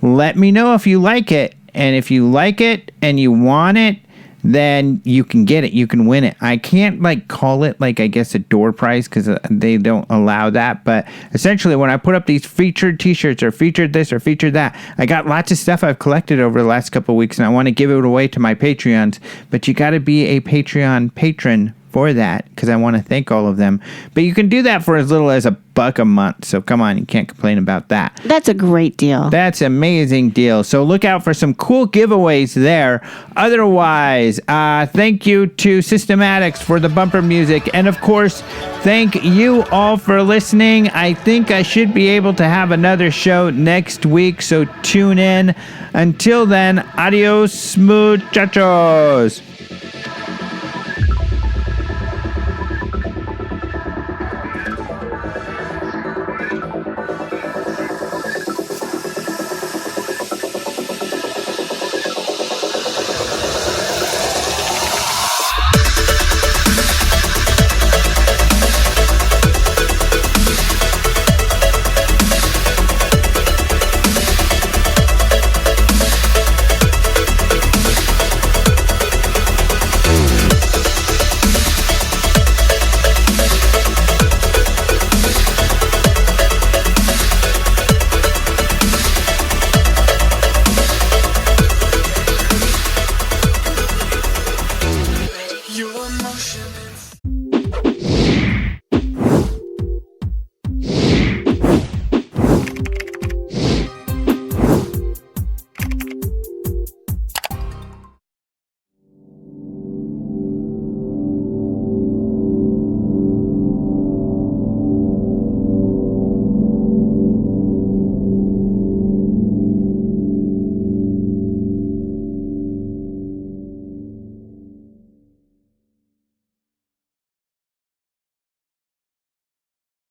let me know if you like it. And if you like it and you want it, then you can get it. You can win it. I can't call it I guess a door prize because they don't allow that. But essentially, when I put up these featured T-shirts or featured this or featured that, I got lots of stuff I've collected over the last couple of weeks, and I want to give it away to my Patreons. But you got to be a Patreon patron for that because I want to thank all of them. But you can do that for as little as $1 a month. So come on, you can't complain about that. That's a great deal. That's an amazing deal. So look out for some cool giveaways there. Otherwise, thank you to Systematics for the bumper music. And of course, thank you all for listening. I think I should be able to have another show next week. So tune in. Until then, adios, muchachos.